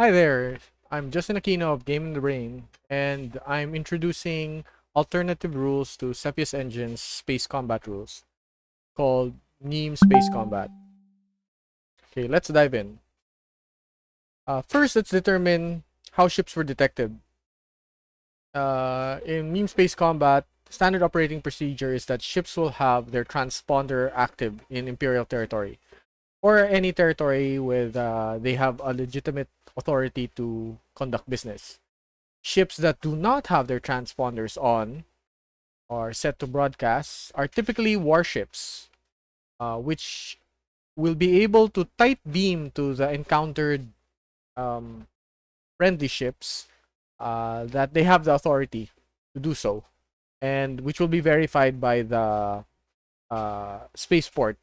Hi there, I'm Justin Aquino of Game in the Brain, and I'm introducing alternative rules to Cepheus Engine's Space Combat rules, called Mneme Space Combat. Okay, let's dive in. First, let's determine how ships were detected. In Mneme Space Combat, standard operating procedure is that ships will have their transponder active in Imperial territory, or any territory with they have a legitimate authority to conduct business. Ships that do not have their transponders on or set to broadcast are typically warships, which will be able to tight beam to the encountered um, friendly ships that they have the authority to do so, and which will be verified by the spaceport.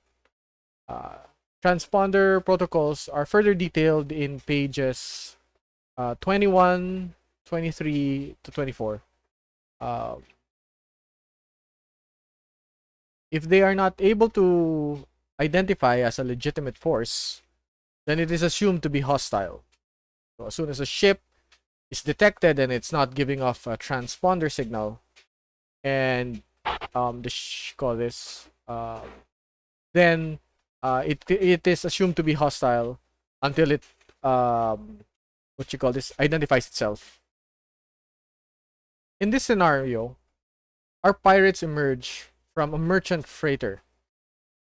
Uh, Transponder protocols are further detailed in pages 21, 23 to 24. Uh, if they are not able to identify as a legitimate force, then it is assumed to be hostile. So as soon as a ship is detected and it's not giving off a transponder signal, and call this, then it is assumed to be hostile until it what you call this identifies itself. In this scenario, our pirates emerge from a merchant freighter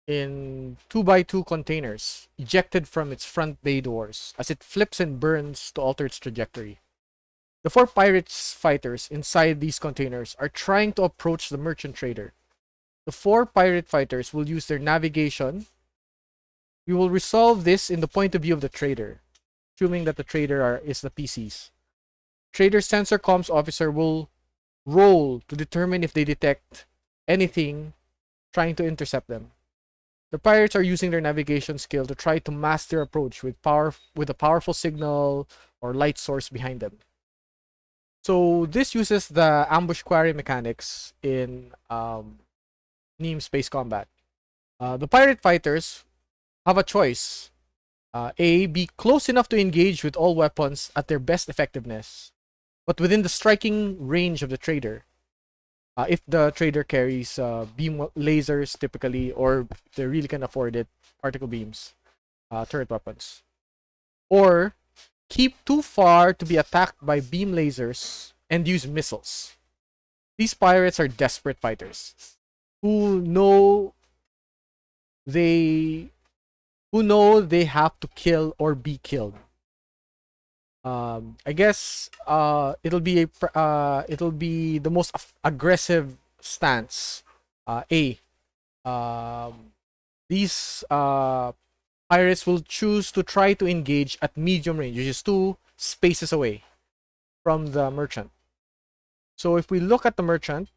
in 2x2 containers ejected from its front bay doors as it flips and burns to alter its trajectory. The four pirates fighters inside these containers are trying to approach the merchant trader. The four pirate fighters will use their navigation. We will resolve this in the point of view of the trader, assuming that the trader is the PCs. Trader's sensor comms officer will roll to determine if they detect anything trying to intercept them. The pirates are using their navigation skill to try to mask their approach with a powerful signal or light source behind them. So this uses the ambush quarry mechanics in Mneme Space Combat. The pirate fighters have a choice. A, be close enough to engage with all weapons at their best effectiveness, but within the striking range of the trader. If the trader carries beam lasers typically, or they really can afford it, particle beams, turret weapons. Or keep too far to be attacked by beam lasers and use missiles. These pirates are desperate fighters who know they have to kill or be killed. I guess it'll be the most aggressive stance. These pirates will choose to try to engage at medium range, which is 2 spaces away from the merchant. So if we look at the merchant,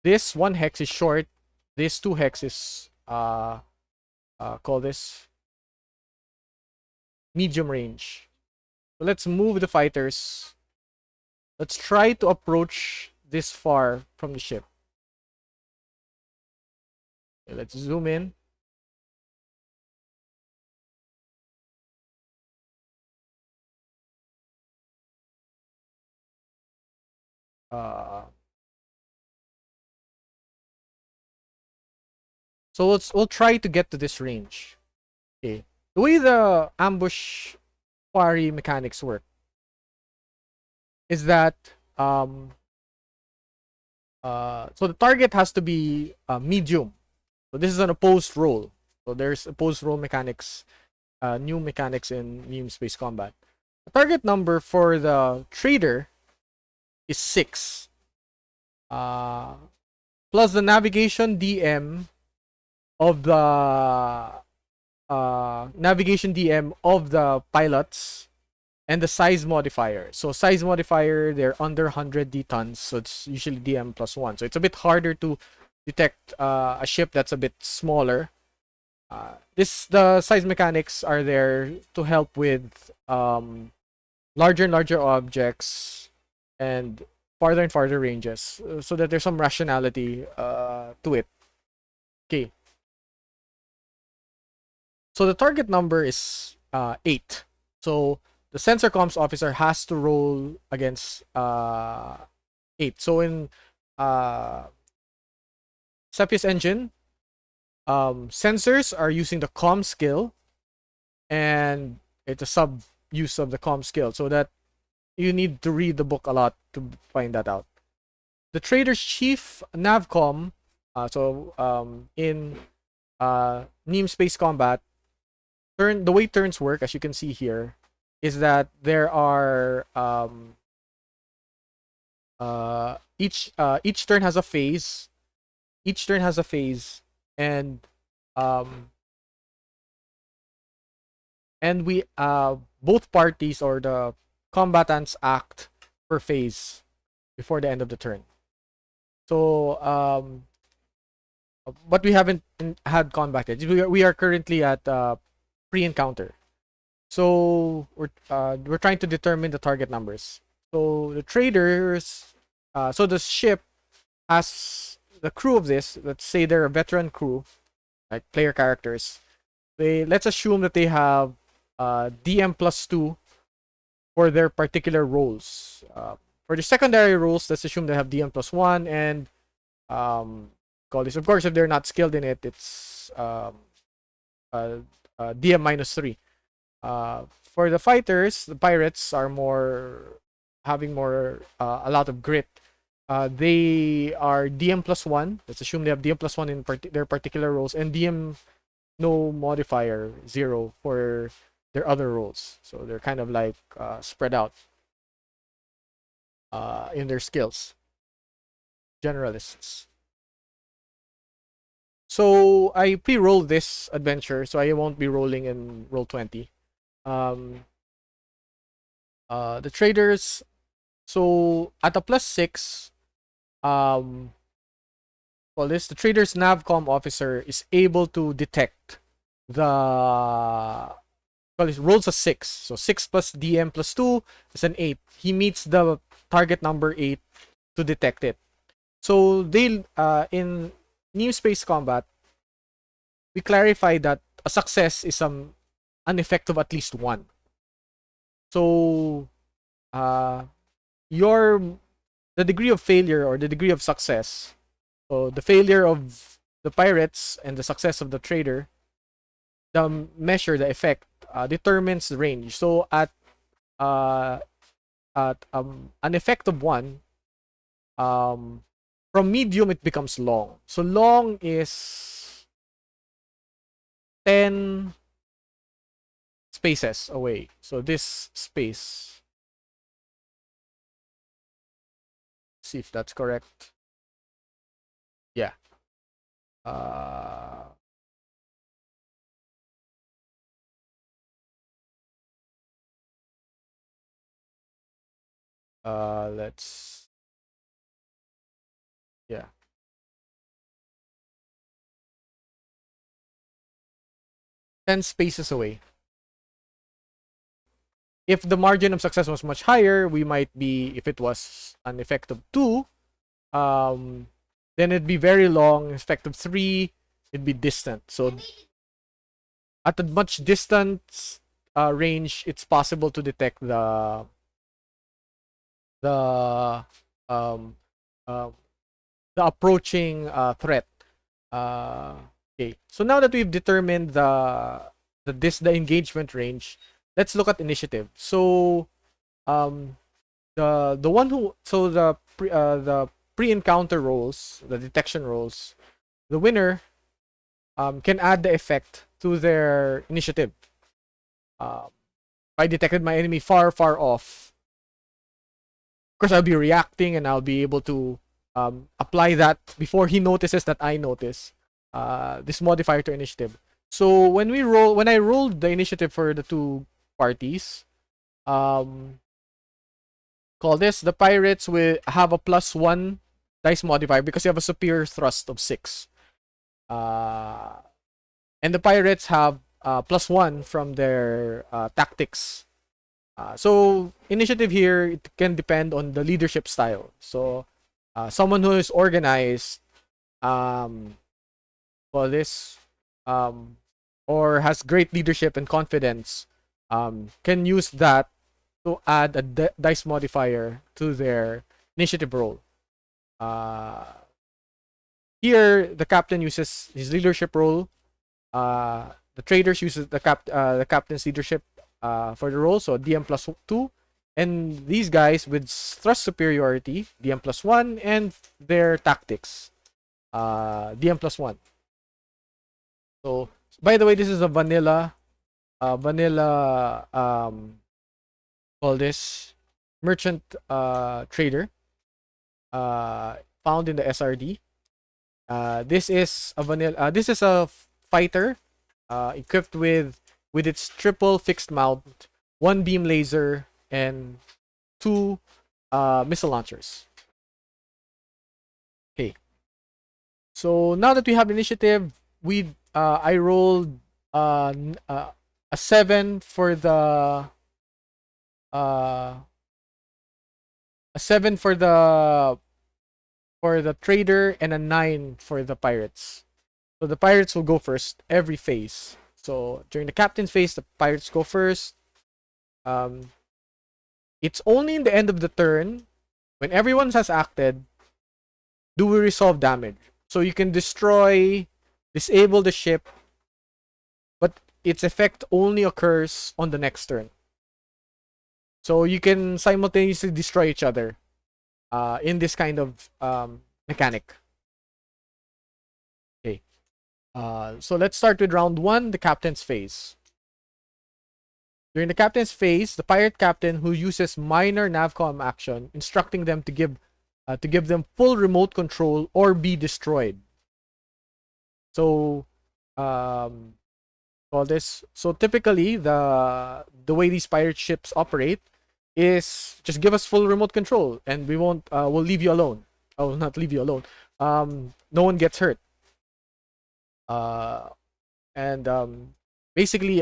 this 1 hex is short, this 2 hex is call this medium range. So let's move the fighters. Let's try to approach this far from the ship. Okay, let's zoom in. So we'll try to get to this range. Okay. The way the ambush quarry mechanics work is that so the target has to be medium. So this is an opposed roll. So there's opposed roll mechanics, new mechanics in Mneme Space Combat. The target number for the trader is 6. Plus the navigation DM of the pilots and the size modifier. So size modifier, they're under 100 D tons, so it's usually DM plus 1. So it's a bit harder to detect a ship that's a bit smaller. The size mechanics are there to help with larger and larger objects and farther ranges, so that there's some rationality to it. Okay. So the target number is 8. So the sensor comms officer has to roll against 8. So in Cepheus Engine, sensors are using the comm skill, and it's a sub use of the comm skill, so that you need to read the book a lot to find that out. The trader's chief navcom, in Mneme Space Combat, the way turns work, as you can see here, is that there are each turn has a phase. Each turn has a phase, and we both parties or the combatants act per phase before the end of the turn. So but we haven't had combat yet. We are currently at pre-encounter. So we're trying to determine the target numbers. So the traders, so the ship has the crew of this. Let's say they're a veteran crew, like player characters. Let's assume that they have DM+2 for their particular roles. For the secondary roles, let's assume they have DM+1, and call this. Of course, if they're not skilled in it, it's DM-3. For the fighters, the pirates are having a lot of grit. They are DM+1. Let's assume they have DM+1 in their particular roles, and DM no modifier 0 for their other roles. So they're kind of like spread out in their skills. Generalists. So I pre-rolled this adventure, so I won't be rolling in Roll20. The traders, so at a +6, the trader's navcom officer is able to detect rolls a 6. So 6 plus DM+2 is an 8. He meets the target number 8 to detect it. So they in Mneme Space Combat, we clarify that a success is an effect of at least 1. So the degree of failure or the degree of success, so the failure of the pirates and the success of the trader, the effect determines the range. So at an effect of 1, from medium it becomes long. So long is 10 spaces away. So this space, see if that's correct. Yeah. Let's, yeah. Ten spaces away. If the margin of success was much higher, we might be, if it was an effect of 2, then it'd be very long. Effect of 3, it'd be distant. So at a much distant range, it's possible to detect the approaching threat. Okay. So now that we've determined the engagement range, let's look at initiative. So the one who, so the pre-encounter rolls, the detection rolls, the winner can add the effect to their initiative. I detected my enemy far off. Of course, I'll be reacting, and I'll be able to apply that before he notices that I notice this modifier to initiative. So when I rolled the initiative for the two parties, call this, the pirates will have a +1 dice modifier because you have a superior thrust of 6. And the pirates have +1 from their tactics. So initiative here, it can depend on the leadership style. So someone who is organized, for this, or has great leadership and confidence, can use that to add a dice modifier to their initiative roll. Here, the captain uses his leadership role. The traders uses the captain's leadership for the role, so DM plus 2. And these guys with thrust superiority, DM plus 1, and their tactics, DM plus 1. So, by the way, this is a vanilla, call this merchant trader, found in the SRD. This is a vanilla. This is a fighter, equipped with its triple fixed mount, 1 beam laser, and 2 missile launchers. Okay. So now that we have initiative, I rolled a 7 for the a 7 for the trader, and a 9 for the pirates. So the pirates will go first every phase. So during the captain's phase, the pirates go first. It's only in the end of the turn, when everyone has acted, do we resolve damage. So you can disable the ship, but its effect only occurs on the next turn. So you can simultaneously destroy each other in this kind of mechanic. Okay. So let's start with round 1, the captain's phase. During the captain's phase, the pirate captain who uses minor navcom action, instructing them to give them full remote control or be destroyed. So, all this. So typically, the way these pirate ships operate is just give us full remote control, and we won't. We'll leave you alone. I will not leave you alone. No one gets hurt. And basically,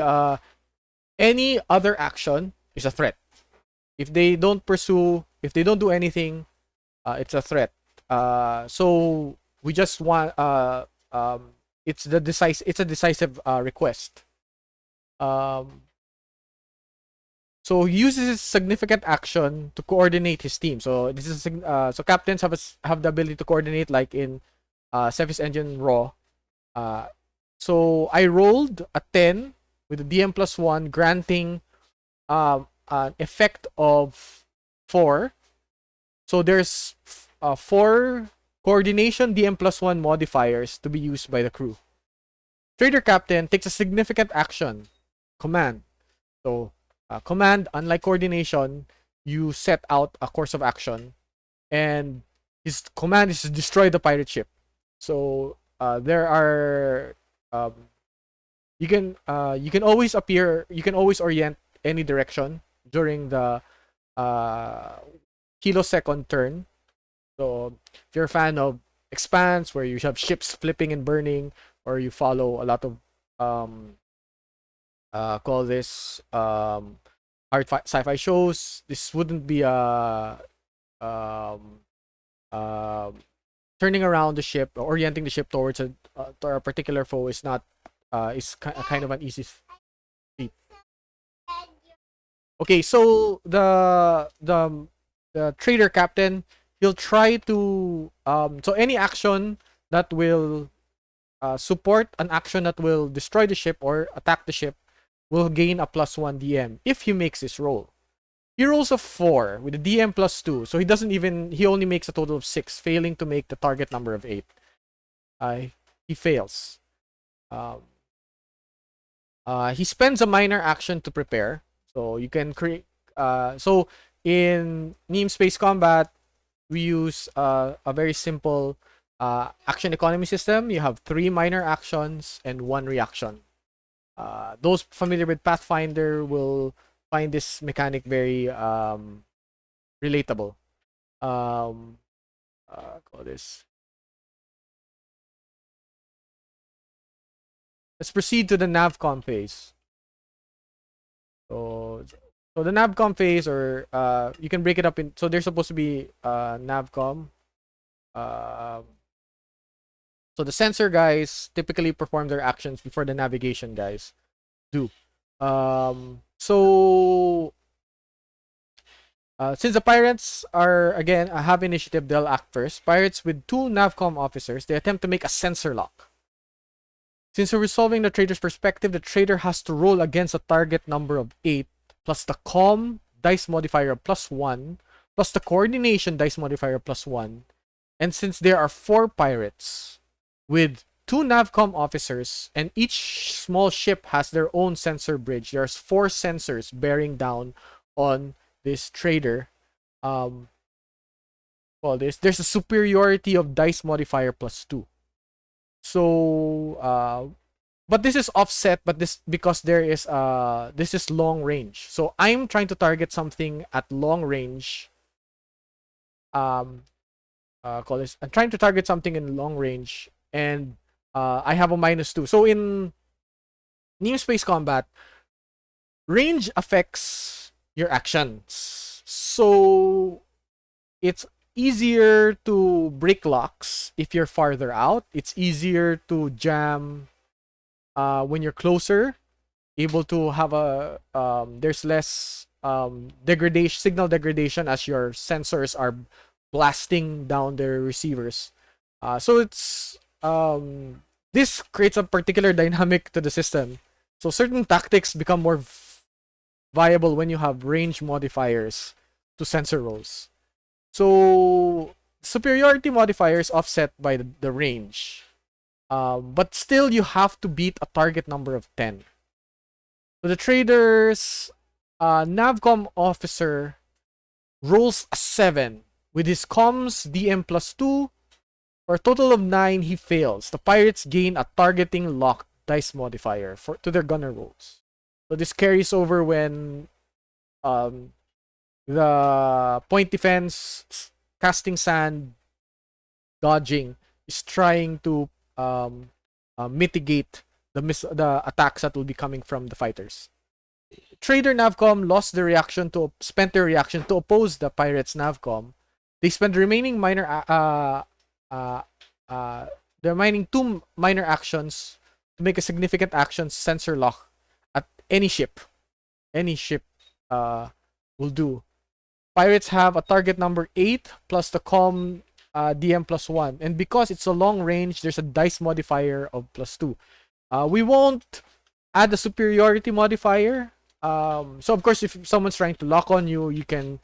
any other action is a threat. If they don't do anything, it's a threat. So we just want it's a decisive request. So he uses his significant action to coordinate his team. So this is so captains have the ability to coordinate, like in Cepheus Engine Raw. So I rolled a 10 with a DM plus 1, granting an effect of 4. So there's 4 coordination DM plus 1 modifiers to be used by the crew. Trader captain takes a significant action, command. So command, unlike coordination, you set out a course of action, and his command is to destroy the pirate ship. So there are you can always orient any direction during the kilosecond turn. So if you're a fan of Expanse, where you have ships flipping and burning, or you follow a lot of call this hard sci-fi shows, this wouldn't be a turning around the ship, orienting the ship towards a particular foe is not is kind of an easy feat. Okay, so the trader captain, he'll try to so any action that will support an action that will destroy the ship or attack the ship will gain a +1 DM if he makes his roll. He rolls a 4 with a DM +2, so he only makes a total of 6, failing to make the target number of 8. He fails. He spends a minor action to prepare. So you can create. So in Mneme Space Combat, we use a very simple action economy system. You have 3 minor actions and 1 reaction. Those familiar with Pathfinder will find this mechanic very relatable. Call this. Let's proceed to the Navcom phase. So the Navcom phase, or you can break it up in. So there's supposed to be Navcom. So the sensor guys typically perform their actions before the navigation guys do. So since the pirates are again have initiative, they'll act first. Pirates with 2 Navcom officers, they attempt to make a sensor lock. Since we're resolving the trader's perspective, the trader has to roll against a target number of 8 plus the com dice modifier of +1 plus the coordination dice modifier of +1. And since there are 4 pirates with 2 Navcom officers and each small ship has their own sensor bridge, there's 4 sensors bearing down on this trader. Well, there's a superiority of dice modifier +2. So but this is offset, but this because there is this is long range. So I'm trying to target something at long range. Call this. I'm trying to target something in long range, and I have a -2. So in Mneme Space Combat, range affects your actions. So it's easier to break locks if you're farther out. It's easier to jam when you're closer. Able to have a there's less degradation, signal degradation, as your sensors are blasting down their receivers. So it's this creates a particular dynamic to the system. So certain tactics become more viable when you have range modifiers to sensor rolls. So superiority modifiers offset by the range. But still you have to beat a target number of 10. So the trader's Navcom officer rolls a 7. With his comms DM +2, for a total of 9, he fails. The pirates gain a targeting locked dice modifier to their gunner rolls. So this carries over when the point defense, casting sand, dodging is trying to mitigate the attacks that will be coming from the fighters. Trader Navcom spent their reaction to oppose the pirates Navcom. They spent the remaining the remaining 2 minor actions to make a significant action sensor lock at any ship. Any ship will do. Pirates have a target number 8 plus the com DM +1, and because it's a long range, there's a dice modifier of +2. We won't add the superiority modifier. So of course, if someone's trying to lock on you, you can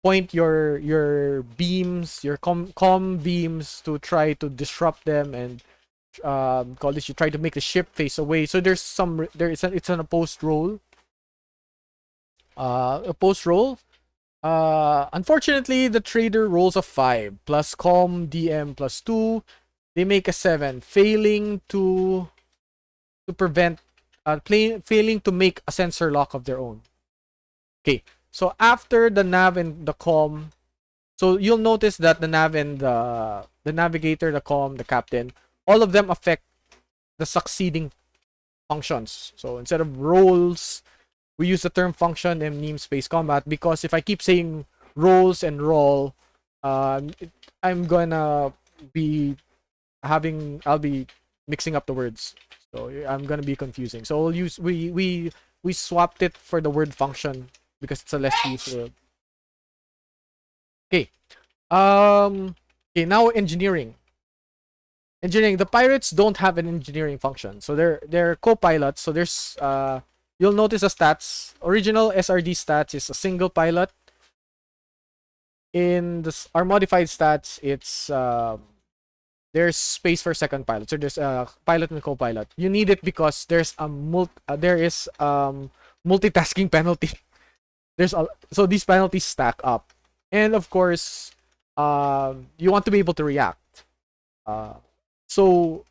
point your beams, your com beams, to try to disrupt them, and call this, you try to make the ship face away. So it's an opposed roll. Unfortunately, the trader rolls a 5 plus com DM +2. They make a 7, failing to prevent failing to make a sensor lock of their own. Okay, so after the nav and the com, so you'll notice that the nav and the navigator, the com, the captain, all of them affect the succeeding functions. So instead of rolls, we use the term function in Mneme Space Combat, because if I keep saying rolls and roll, I'm gonna be I'll be mixing up the words. So I'm gonna be confusing. So we'll use we swapped it for the word function because it's a less used word. Okay. Okay, now engineering. The pirates don't have an engineering function. So they're co-pilots. So there's you'll notice the stats. Original SRD stats is a single pilot. In our modified stats, it's there's space for second pilot. So there's a pilot and co-pilot. You need it because there's a multitasking penalty. So these penalties stack up, and of course, you want to be able to react. So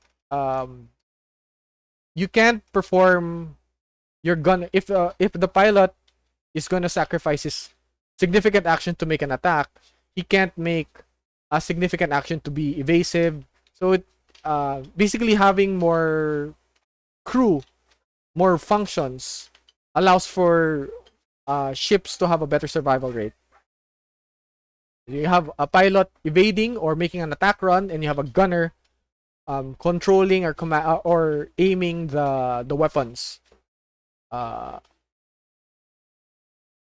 you can't perform your gun if the pilot is gonna sacrifice his significant action to make an attack. He can't make a significant action to be evasive. So it basically having more crew, more functions, allows for ships to have a better survival rate. You have a pilot evading or making an attack run, and you have a gunner controlling or or aiming the weapons.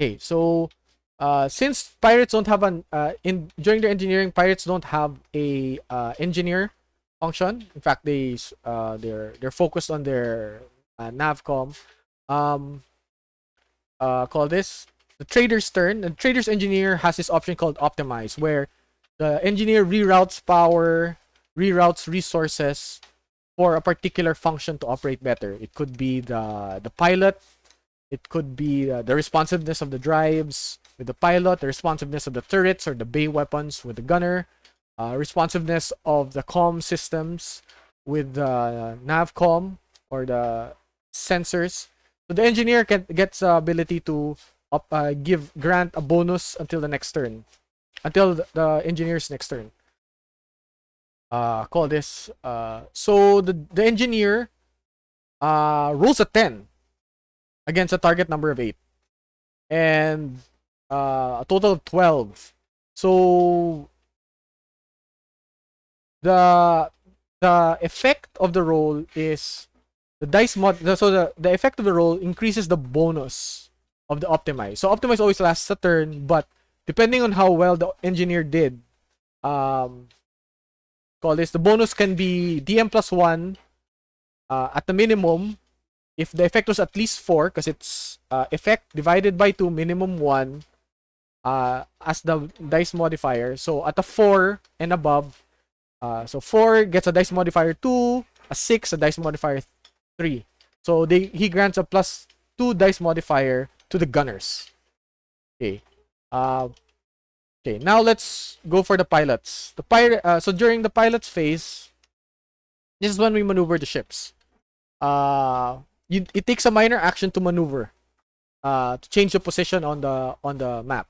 Okay, so since pirates don't have an during their engineering, pirates don't have a engineer function. In fact, they're focused on their navcom. Um, call this the trader's turn. The trader's engineer has this option called optimize, where the engineer reroutes power, reroutes resources for a particular function to operate better. It could be the pilot. It could be the responsiveness of the drives with the pilot, the responsiveness of the turrets or the bay weapons with the gunner, responsiveness of the comm systems with the navcom or the sensors. So the engineer gets the ability to grant a bonus until the next turn, until the engineer's next turn. Call this. So the engineer rolls a 10 against a target number of 8 and a total of 12. So the effect of the roll is the dice mod. So the effect of the roll increases the bonus of the optimize. So optimize always lasts a turn, but depending on how well the engineer did, call this, the bonus can be DM plus 1 at the minimum if the effect was at least 4, because it's effect divided by 2, minimum 1 as the dice modifier. So at a 4 and above, so 4 gets a dice modifier 2, a 6 a dice modifier 3. So he grants a plus 2 dice modifier to the gunners. Okay. Okay, now let's go for the pilots. So during the pilots phase, this is when we maneuver the ships. It takes a minor action to maneuver, to change the position on the map.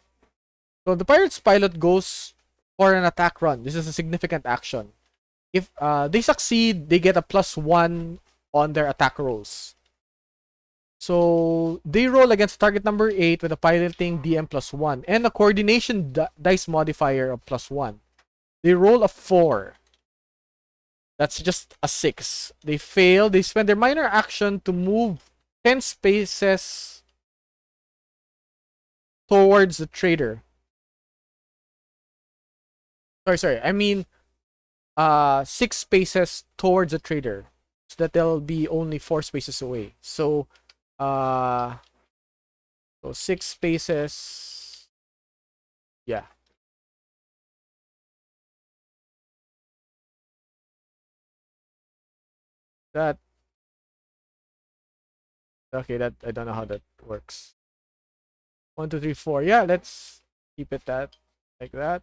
So the pirate's pilot goes for an attack run. This is a significant action. If they succeed, they get a +1 on their attack rolls. So they roll against target number 8 with a piloting DM +1 and a coordination dice modifier of +1. They roll a 4. That's just a 6. They fail. They spend their minor action to move 10 spaces towards the trader. Sorry. I mean, 6 spaces towards the trader, so that they'll be only 4 spaces away. So 6 spaces. Yeah. That okay. That I don't know how that works. 1, 2, 3, 4. Yeah, let's keep it that like that.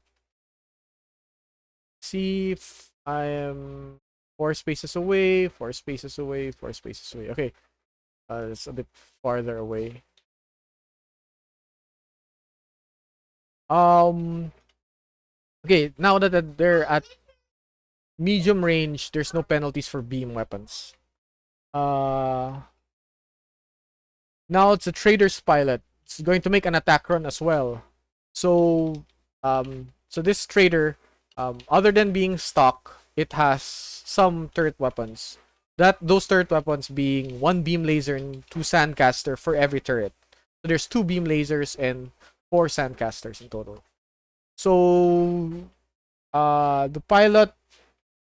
See if I am 4 spaces away, 4 spaces away, 4 spaces away. Okay, it's a bit farther away. Okay, now that they're at medium range, there's no penalties for beam weapons. Now it's a trader's pilot. It's going to make an attack run as well. So so this trader, other than being stock, it has some turret weapons. Those turret weapons being 1 beam laser and 2 sandcaster for every turret. So there's 2 beam lasers and 4 sandcasters in total. So the pilot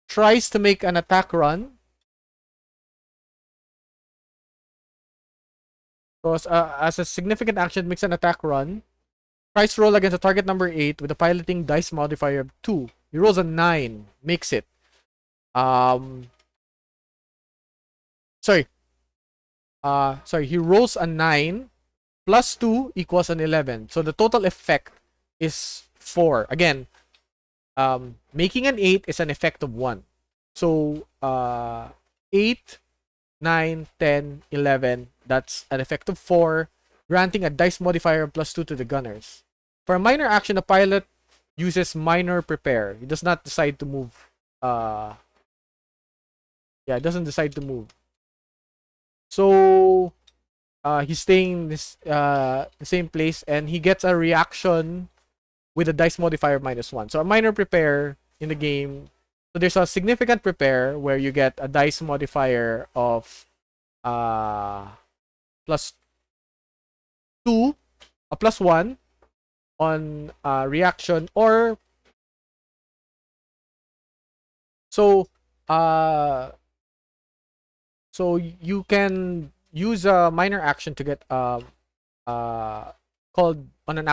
tries to make an attack run. So as a significant action, makes an attack run. Tries to roll against a target number 8 with a piloting dice modifier of 2. He rolls a 9, makes it. Sorry, he rolls a 9 plus 2 equals an 11. So the total effect is 4. Again, making an 8 is an effect of 1. So 8, 9, 10, 11, that's an effect of 4, granting a dice modifier of +2 to the gunners. For a minor action, the pilot uses minor prepare. He does not decide to move. It doesn't decide to move. So he's staying this the same place, and he gets a reaction with a dice modifier -1. So a minor prepare in the game. So there's a significant prepare where you get a dice modifier of +2, a +1 on reaction, or so so you can use a minor action to get called on an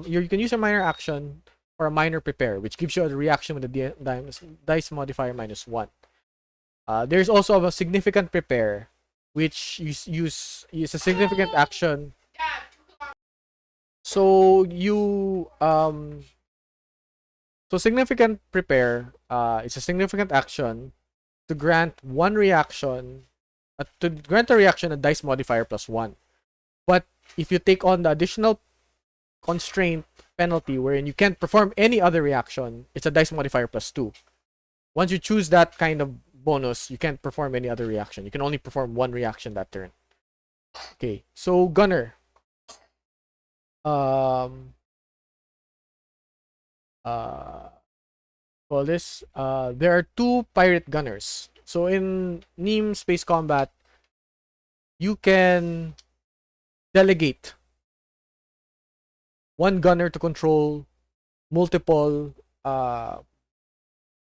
you can use a minor action for a minor prepare, which gives you a reaction with a dice modifier -1. There's also a significant prepare, which use a significant action. So you so significant prepare is a significant action to grant one reaction, to grant a reaction a dice modifier +1. But if you take on the additional constraint penalty wherein you can't perform any other reaction, it's a dice modifier +2. Once you choose that kind of bonus, you can't perform any other reaction. You can only perform one reaction that turn. Okay, so gunner. Call this. There are two pirate gunners. So in Mneme Space Combat, you can delegate one gunner to control multiple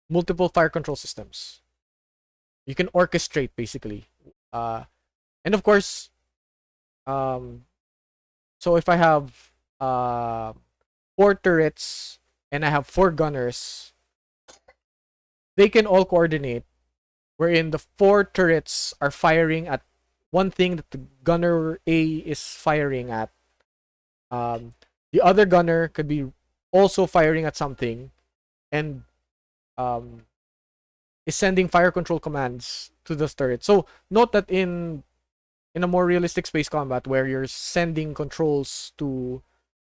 multiple fire control systems. You can orchestrate basically, and of course, so if I have 4 turrets and I have 4 gunners, they can all coordinate, wherein the 4 turrets are firing at one thing that the gunner A is firing at. The other gunner could be also firing at something, and is sending fire control commands to the turret. So note that in a more realistic space combat where you're sending controls to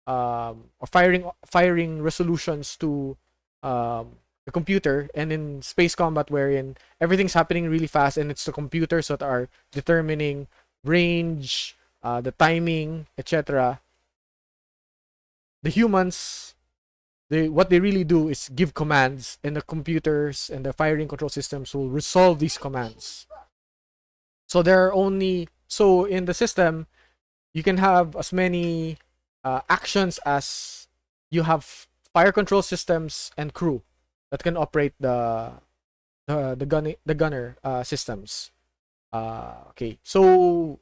or firing resolutions to the computer, and in space combat wherein everything's happening really fast and it's the computers that are determining range, the timing, etc. The humans, what they really do is give commands, and the computers and the firing control systems will resolve these commands. So there are only, so in the system, you can have as many actions as you have fire control systems and crew that can operate the gunner systems. Okay, so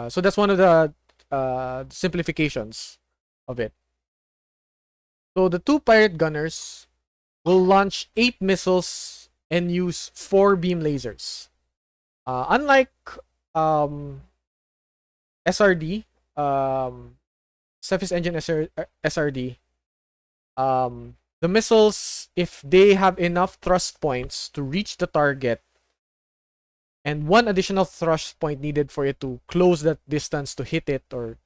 so that's one of the simplifications of it. So the two pirate gunners will launch 8 missiles and use 4 beam lasers. Unlike SRD, Cepheus Engine SRD, the missiles, if they have enough thrust points to reach the target, and one additional thrust point needed for it to close that distance to hit it, or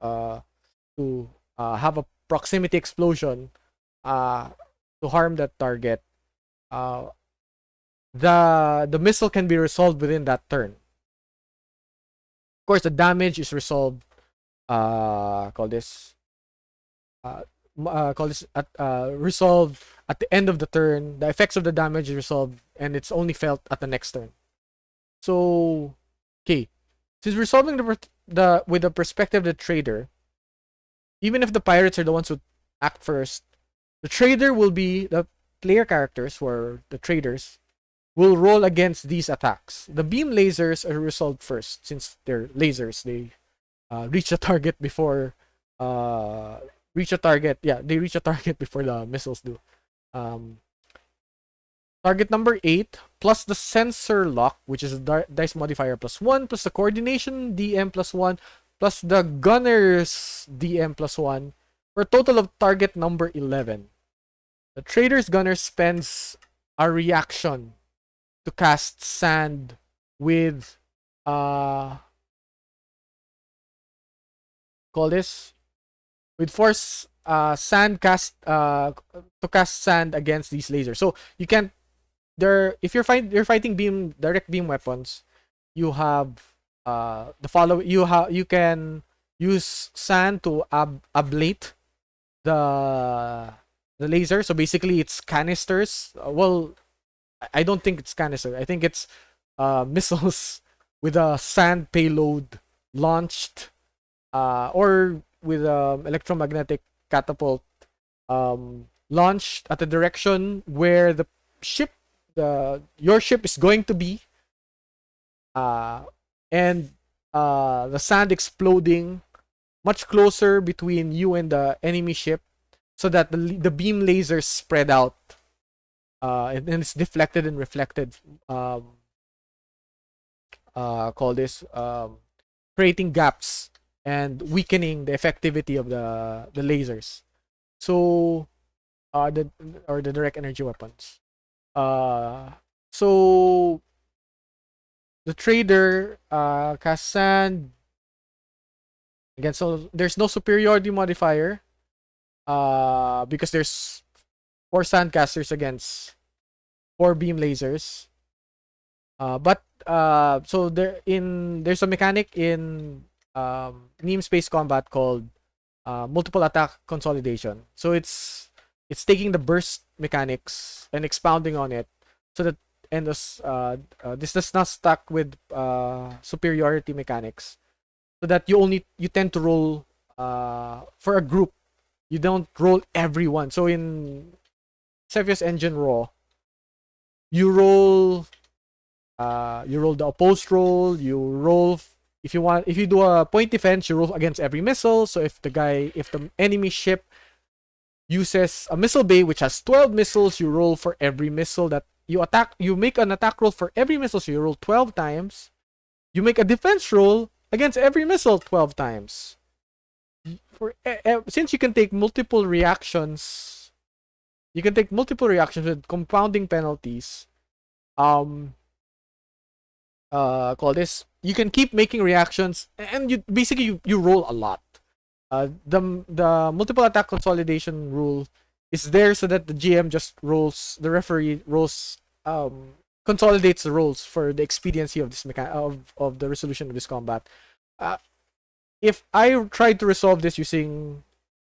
to have a proximity explosion to harm that target, the missile can be resolved within that turn. Of course, the damage is resolved. Resolved at the end of the turn. The effects of the damage is resolved, and it's only felt at the next turn. So, okay, since resolving with the perspective of the trader, even if the pirates are the ones who act first, the trader will be the player characters, who are the traders, will roll against these attacks. The beam lasers are resolved first, since they're lasers. They reach a target before they reach a target before the missiles do. Target number 8 plus the sensor lock, which is a dice modifier +1, plus the coordination DM +1, plus the gunner's DM +1, for a total of target number 11. The trader's gunner spends a reaction to cast sand with call this with force sand cast to cast sand against these lasers. So you can't if you're fighting direct beam weapons, you have you can use sand to ablate the laser. So basically it's canisters. Well, I don't think it's canister. I think it's missiles with a sand payload launched or with electromagnetic catapult launched at the direction where the ship, your ship is going to be, and the sand exploding much closer between you and the enemy ship, so that the beam lasers spread out, and it's deflected and reflected. Call this creating gaps and weakening the effectivity of the lasers. So the direct energy weapons. So the trader casts sand again. So there's no superiority modifier because there's 4 sandcasters against 4 beam lasers. But so there's a mechanic in Mneme Space Combat called multiple attack consolidation. So it's taking the burst mechanics and expounding on it, so that this does not stack with superiority mechanics, so that you tend to roll for a group. You don't roll everyone. So in Cepheus Engine Raw, you roll the opposed roll. You roll if you do a point defense, you roll against every missile. So if the enemy ship uses a missile bay which has 12 missiles, you roll for every missile that you attack. You make an attack roll for every missile, so you roll 12 times. You make a defense roll against every missile 12 times. Since you can take multiple reactions, with compounding penalties. Call this. You can keep making reactions, and you roll a lot. The multiple attack consolidation rule is there so that the GM just rolls. The referee rolls. Consolidates the rolls for the expediency of this of the resolution of this combat. If I tried to resolve this using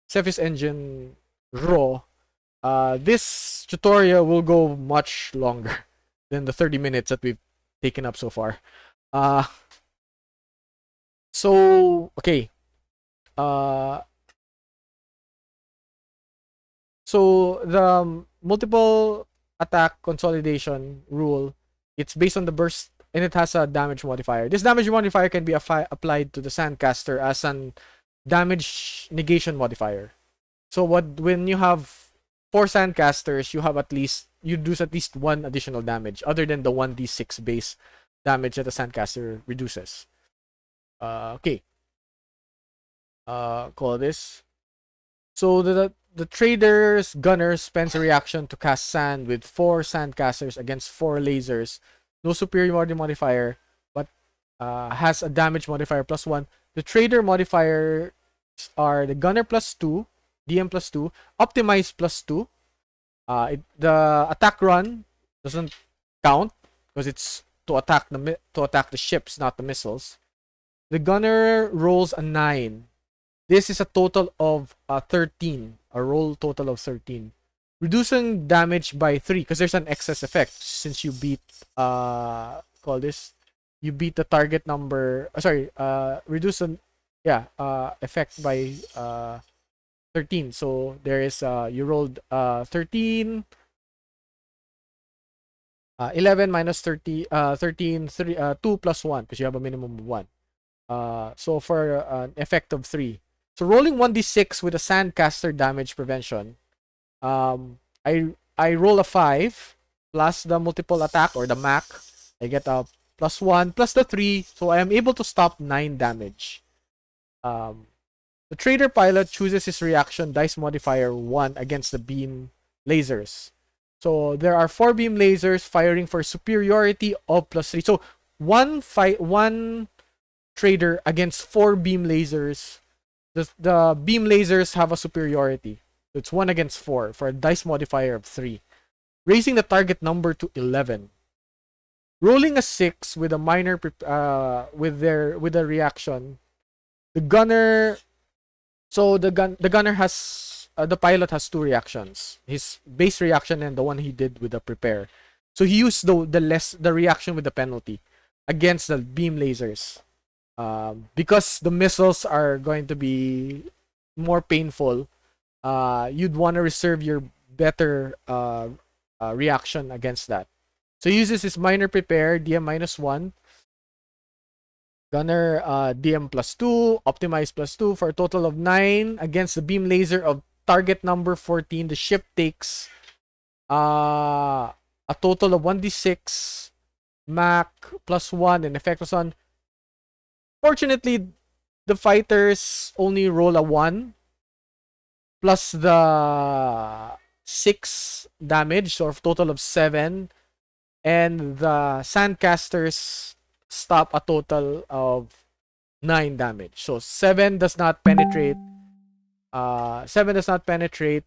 Cepheus Engine Raw, this tutorial will go much longer than the 30 minutes that we've taken up so far. So okay. So the multiple attack consolidation rule, it's based on the burst, and it has a damage modifier. This damage modifier can be applied to the sandcaster as an damage negation modifier. So when you have 4 sandcasters, you reduce at least 1 additional damage other than the 1d6 base damage that the sandcaster reduces. Okay. Call this. So the trader's gunner spends a reaction to cast sand with 4 sandcasters against 4 lasers. No superiority modifier, but has a damage modifier +1. The trader modifiers are the gunner +2, DM +2, optimize +2. The attack run doesn't count because it's to attack the ships, not the missiles. The gunner rolls a 9. This is a total of 13. A roll total of 13. Reducing damage by 3 because there's an excess effect since you beat call this. You beat the target number. Reduce an effect by 13. So there is you rolled 13. 11 minus 30, 13, 2 plus 1 because you have a minimum of 1. So for an effect of 3. So rolling 1d6 with a sandcaster damage prevention. I roll a 5 plus the multiple attack or the MAC. I get a +1 plus the 3, so I am able to stop 9 damage. The trader pilot chooses his reaction dice modifier 1 against the beam lasers. So there are 4 beam lasers firing for superiority of +3. So one trader against 4 beam lasers. The beam lasers have a superiority. So it's 1 against 4 for a dice modifier of 3, raising the target number to 11. Rolling a 6 with a minor with a reaction. The gunner. So the gunner has the pilot has 2 reactions. His base reaction and the one he did with the prepare. So he used the reaction with the penalty against the beam lasers. Because the missiles are going to be more painful, you'd want to reserve your better reaction against that. So he uses his minor prepare, DM -1, gunner DM +2, optimize +2 for a total of 9 against the beam laser of target number 14. The ship takes a total of 1d6 Mac +1 and effect +1. Fortunately, the fighters only roll a 1 plus the 6 damage, so a total of 7. And the sandcasters stop a total of 9 damage. So 7 does not penetrate. 7 does not penetrate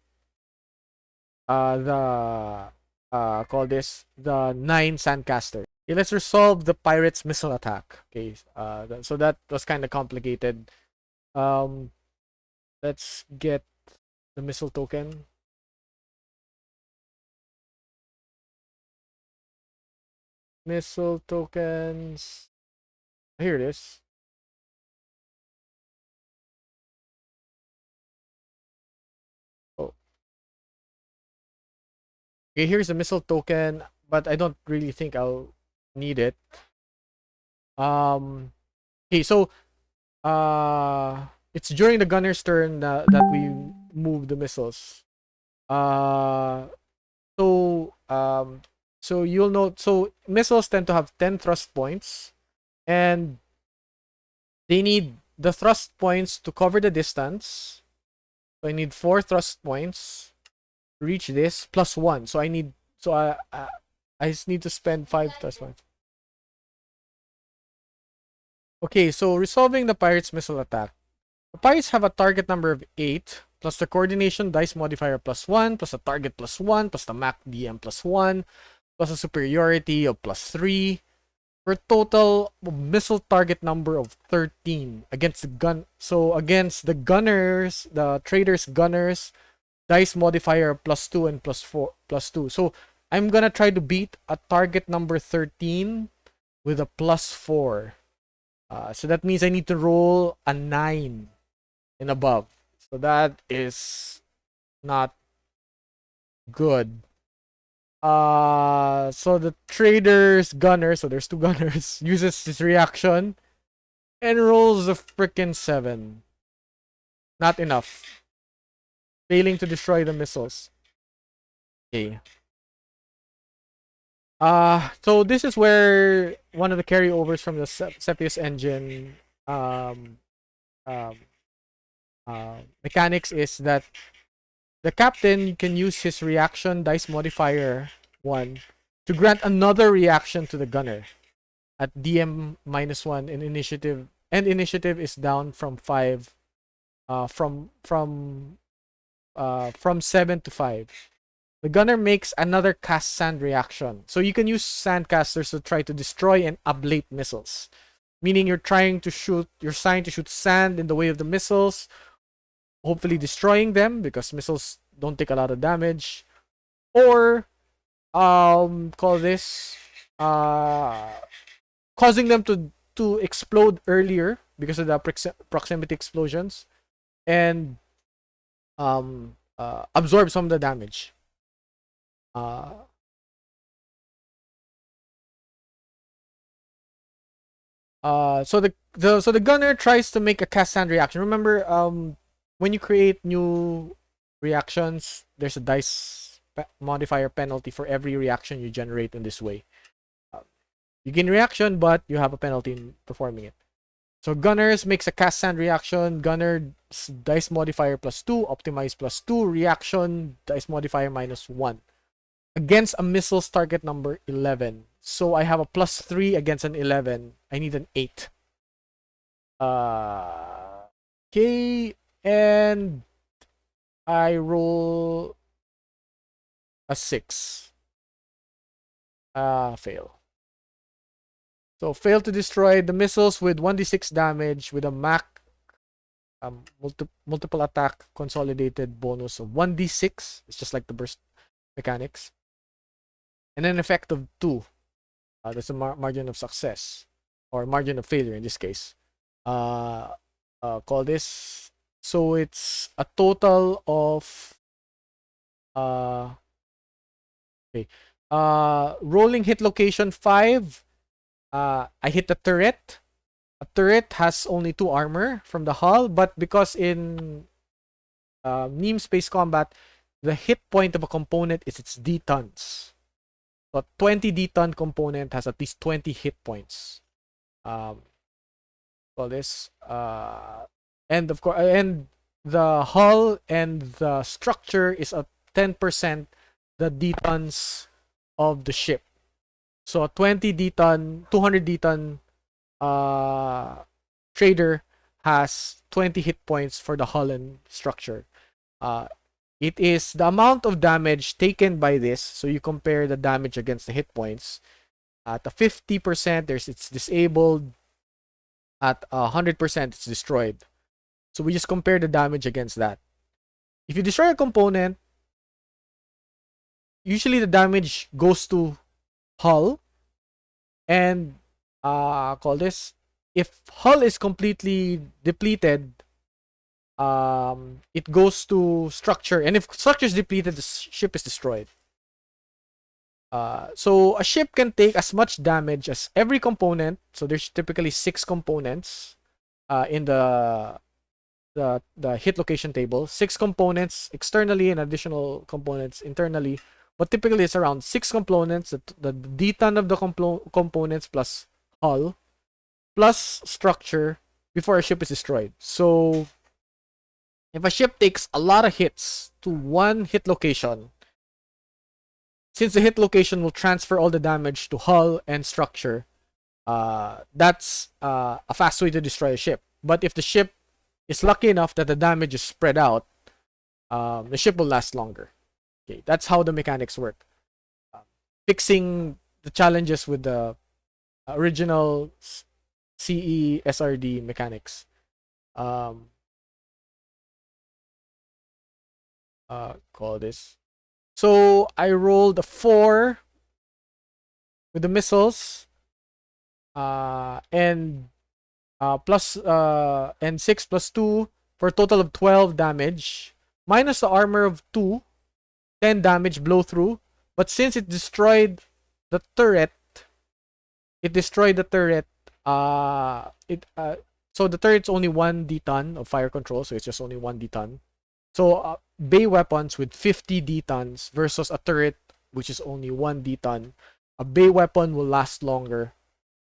the call this the 9 sandcaster. Okay, let's resolve the pirate's missile attack. Okay, so that was kind of complicated. Let's get the missile token. Missile tokens. Here it is. Oh. Okay, here's the missile token, but I don't really think I'll need it. Okay, so it's during the gunner's turn that we move the missiles. Uh so so you'll note, so missiles tend to have 10 thrust points, and they need the thrust points to cover the distance. So I need 4 thrust points to reach this +1. So I just need to spend 5 thrust points. Okay, so resolving the pirate's missile attack. The pirates have a target number of 8, plus the coordination dice modifier +1, plus the target +1, plus the Mac DM +1, plus a superiority of +3, for a total missile target number of 13 against the gun. So against the gunners, the traders gunners, dice modifier +2 and +4 +2. So I'm gonna try to beat a target number 13 with a +4. So that means I need to roll a 9 and above. So that is not good. So the trader's gunner, so there's 2 gunners, uses his reaction and rolls a freaking 7. Not enough. Failing to destroy the missiles. Okay. So this is where one of the carryovers from the Cepheus engine mechanics is that the captain can use his reaction dice modifier 1 to grant another reaction to the gunner at DM -1 in initiative, and initiative is down from 5 from 7 to 5. The gunner makes another cast sand reaction. So you can use sandcasters to try to destroy and ablate missiles. Meaning you're trying to shoot sand in the way of the missiles, hopefully destroying them because missiles don't take a lot of damage. Or call this causing them to explode earlier because of the proximity explosions, and absorb some of the damage. So the gunner tries to make a cast sand reaction. Remember, when you create new reactions, there's a dice modifier penalty for every reaction you generate in this way. You gain reaction, but you have a penalty in performing it. So gunners makes a cast sand reaction. Gunner dice modifier +2, optimize +2, reaction dice modifier -1 against a missile's target number 11. So I have a +3 against an 11. I need an 8. Okay, and I roll a 6. Fail. So fail to destroy the missiles with 1d6 damage with a Mac multiple attack consolidated bonus of 1d6. It's just like the burst mechanics. And an effect of 2. That's a margin of success, or margin of failure in this case. Call this. So it's a total of okay. Rolling hit location 5. I hit the turret. A turret has only 2 armor from the hull, but because in Mneme Space Combat, the hit point of a component is its D-tons. So a 20 D-ton component has at least 20 hit points. Call this. And of course, and the hull and the structure is at 10% the D-tons of the ship. So a 20 D-ton, 200 D-ton trader has 20 hit points for the hull and structure. It is the amount of damage taken by this. So you compare the damage against the hit points. At the 50%, it's disabled. At 100%, it's destroyed. So we just compare the damage against that. If you destroy a component, usually the damage goes to hull. And call this. If hull is completely depleted, it goes to structure, and if structure is depleted, the ship is destroyed. So a ship can take as much damage as every component. So there's typically 6 components in the hit location table. 6 components externally and additional components internally. But typically it's around 6 components, the D-ton of the components plus hull plus structure before a ship is destroyed. So if a ship takes a lot of hits to one hit location, since the hit location will transfer all the damage to hull and structure, that's a fast way to destroy a ship. But if the ship is lucky enough that the damage is spread out, the ship will last longer. Okay, that's how the mechanics work. Fixing the challenges with the original CE SRD mechanics. Call this. So I rolled a 4 with the missiles, and 6 plus 2 for a total of 12 damage, minus the armor of 2, 10 damage blow through. But since it destroyed the turret, so the turret's only 1 D-ton of fire control, so it's just only 1 D-ton. So bay weapons with 50 D-tons versus a turret which is only 1 D-ton, a bay weapon will last longer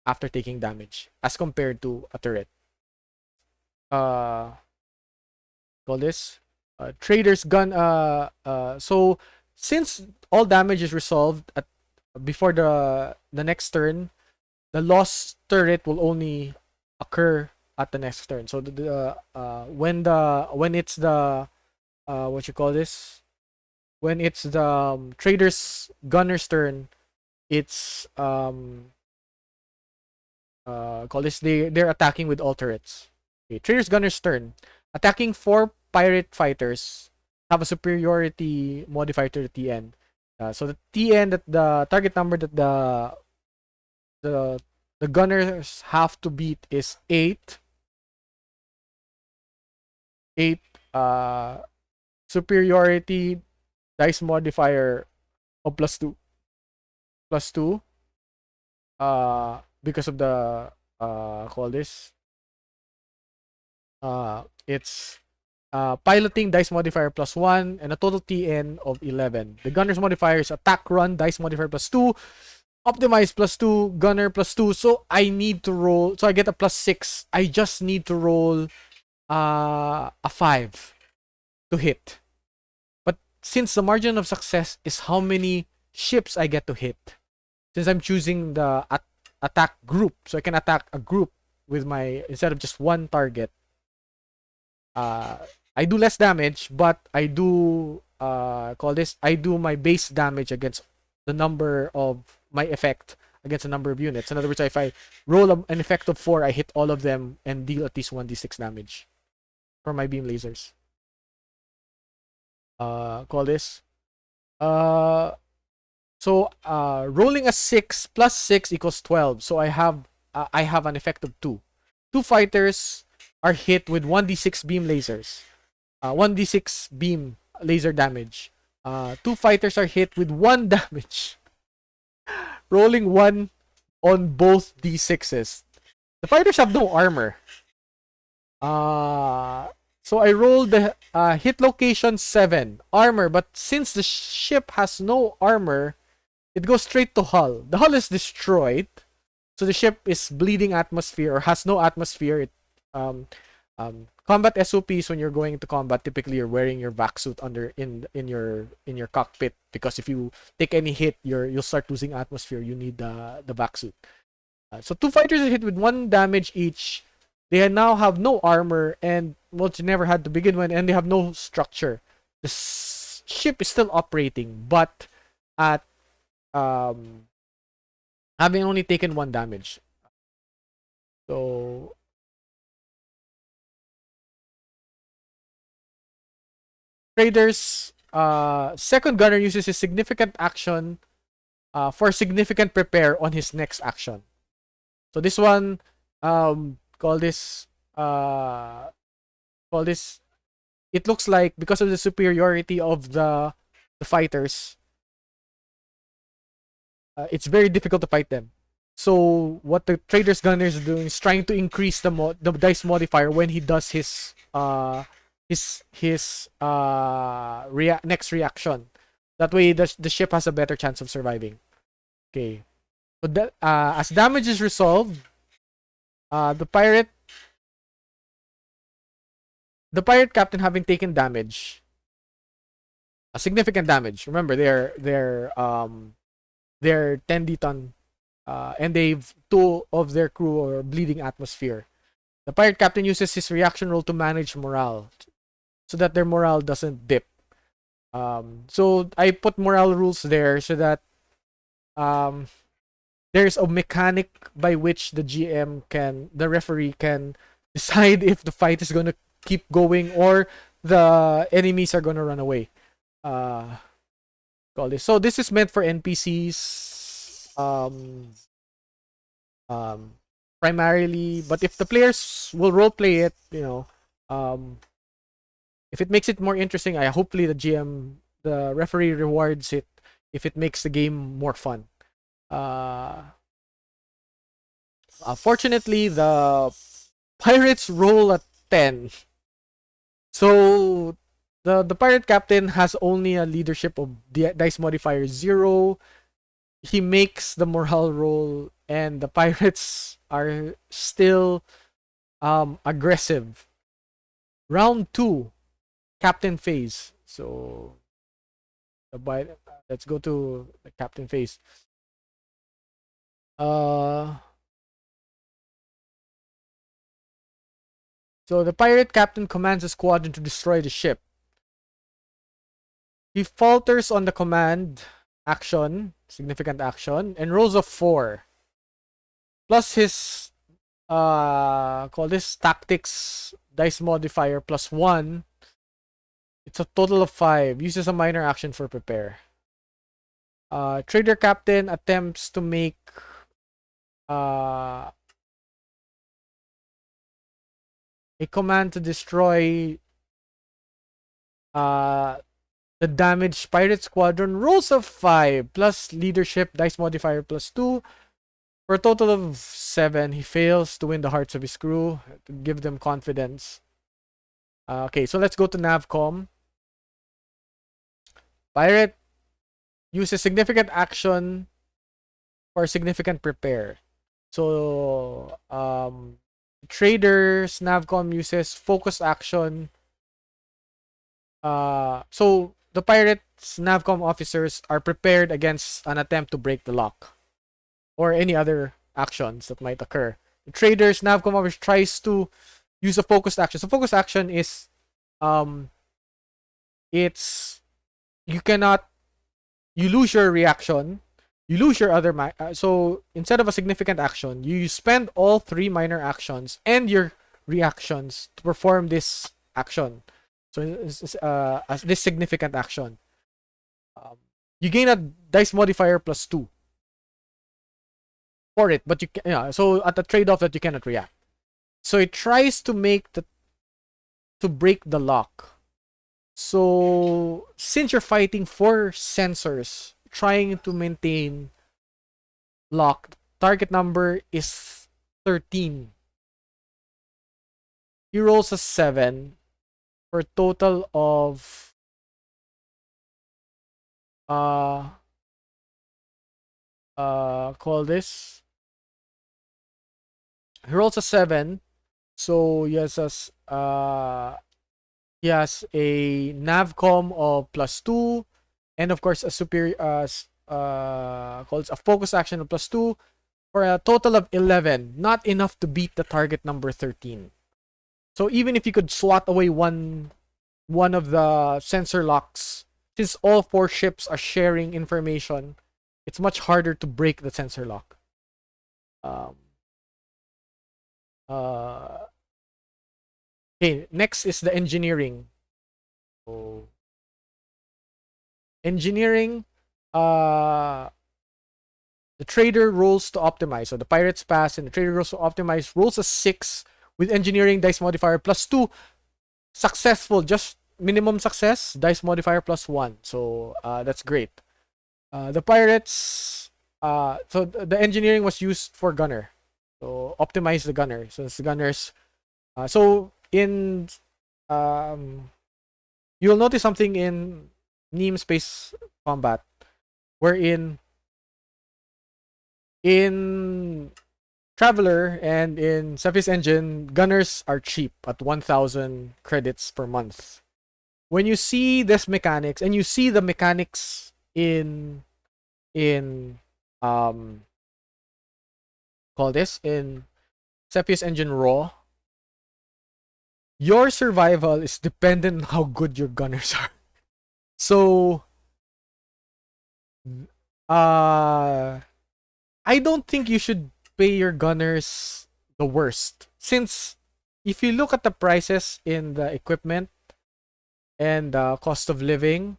after taking damage as compared to a turret. Call this trader's gun. So since all damage is resolved before the next turn, the lost turret will only occur at the next turn. So when it's the what you call this? When it's the trader's gunner's turn, it's call this, they're attacking with all turrets. Okay, trader's gunner's turn. Attacking 4 pirate fighters have a superiority modifier to the TN. So the TN, that the target number that the gunners have to beat is 8. 8 superiority dice modifier of +2. +2 because of the call this it's piloting dice modifier +1 and a total TN of 11. The gunner's modifier is attack run dice modifier +2, optimize +2, gunner +2. So I need to roll, so I get a +6. I just need to roll a 5 to hit. But since the margin of success is how many ships I get to hit, since I'm choosing the attack group, so I can attack a group with my, instead of just one target, I do less damage, but I do call this, I do my base damage against the number of my effect against a number of units. In other words, if I roll an effect of 4, I hit all of them and deal at least 1d6 damage for my beam lasers. Call this. So rolling a 6 plus 6 equals 12. So I have an effect of 2. 2 fighters are hit with 1d6 beam lasers. 1d6 beam laser damage. 2 fighters are hit with 1 damage. Rolling 1 on both d6s. The fighters have no armor. So I rolled the hit location 7 armor, but since the ship has no armor, it goes straight to hull. The hull is destroyed, so the ship is bleeding atmosphere or has no atmosphere. It combat SOPs when you're going into combat, typically you're wearing your vac suit under in your cockpit, because if you take any hit, you'll start losing atmosphere. You need the vac suit. So 2 fighters are hit with 1 damage each. They now have no armor, and well, they never had to begin with, and they have no structure. The ship is still operating, but at having only taken 1 damage. So Trader's second gunner uses his significant action for significant prepare on his next action. So this one, call this, it looks like because of the superiority of the fighters, it's very difficult to fight them. So what the Trader's gunner is doing is trying to increase the dice modifier when he does his next reaction. That way the ship has a better chance of surviving. Okay. But that, as damage is resolved, the pirate captain, having taken damage, a significant damage. Remember, they're 10 ton, and they've 2 of their crew are bleeding atmosphere. The pirate captain uses his reaction roll to manage morale, so that their morale doesn't dip. So I put morale rules there so that there's a mechanic by which the referee can decide if the fight is gonna keep going or the enemies are gonna run away. Call this. So this is meant for NPCs, primarily. But if the players will roleplay it, if it makes it more interesting, hopefully the referee rewards it if it makes the game more fun. Fortunately, the pirates roll a 10. So the pirate captain has only a leadership of dice modifier 0. He makes the morale roll, and the pirates are still aggressive. Round 2, captain phase. So let's go to the captain phase. So the pirate captain commands a squadron to destroy the ship. He falters on the command action, significant action, and rolls a 4. Plus his call this tactics dice modifier plus 1. It's a total of 5. Uses a minor action for prepare. Trader captain attempts to make a command to destroy the damaged pirate squadron. Rolls of 5 plus leadership dice modifier plus 2 for a total of 7. He fails to win the hearts of his crew, to give them confidence. Okay, so let's go to Navcom. Pirate uses significant action for significant prepare. So Trader's Navcom uses focus action. So the pirates Navcom officers are prepared against an attempt to break the lock or any other actions that might occur. The Trader's Navcom officer tries to use a focused action. So focused action is it's you lose your reaction, you lose your other so instead of a significant action, you spend all 3 minor actions and your reactions to perform this action. So as this significant action, you gain a dice modifier plus 2 for it, but so at the trade-off that you cannot react. So it tries to break the lock. So since you're fighting 4 sensors trying to maintain lock, target number is 13. He rolls a 7 for a total of call this. He rolls a 7, so he has a navcom of +2, and of course a superior calls a focus action of +2 for a total of 11. Not enough to beat the target number 13. So even if you could swat away one of the sensor locks, since all 4 ships are sharing information, it's much harder to break the sensor lock. Okay, next is the engineering. So, engineering, the trader rolls to optimize. So the pirates pass and the trader rolls to optimize, rolls a 6 with engineering dice modifier +2. Successful, just minimum success, dice modifier +1. So that's great. The pirates, so the engineering was used for gunner. So optimize the gunner. So it's the gunners. So in you'll notice something in Mneme Space Combat, wherein in Traveler and in Cepheus Engine, gunners are cheap at 1,000 credits per month. When you see this mechanics, and you see the mechanics in call this in Cepheus Engine Raw, your survival is dependent on how good your gunners are. So I don't think you should pay your gunners the worst, since if you look at the prices in the equipment and the cost of living,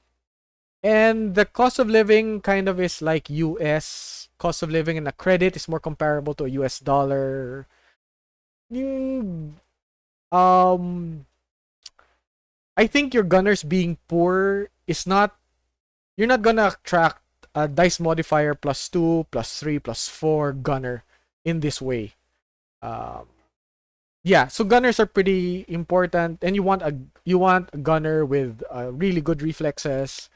and the cost of living kind of is like US cost of living, and the credit is more comparable to a US dollar. I think your gunners being poor is not, you're not gonna attract a dice modifier +2, +3, +4 gunner in this way. Yeah, so gunners are pretty important, and you want a gunner with really good reflexes,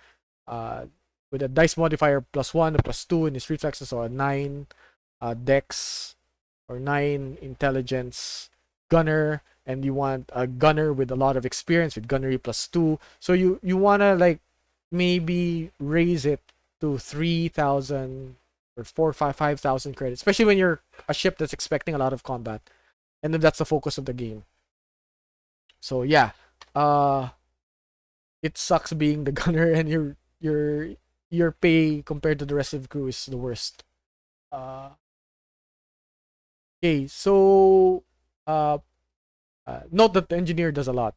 with a dice modifier +1 or +2 in his reflexes, or a 9 dex or 9 intelligence gunner, and you want a gunner with a lot of experience with gunnery +2. So you wanna like maybe raise it to 3,000 or 5,000 credits, especially when you're a ship that's expecting a lot of combat, and then that's the focus of the game. So yeah, it sucks being the gunner, and your pay compared to the rest of the crew is the worst. Okay, so note that the engineer does a lot.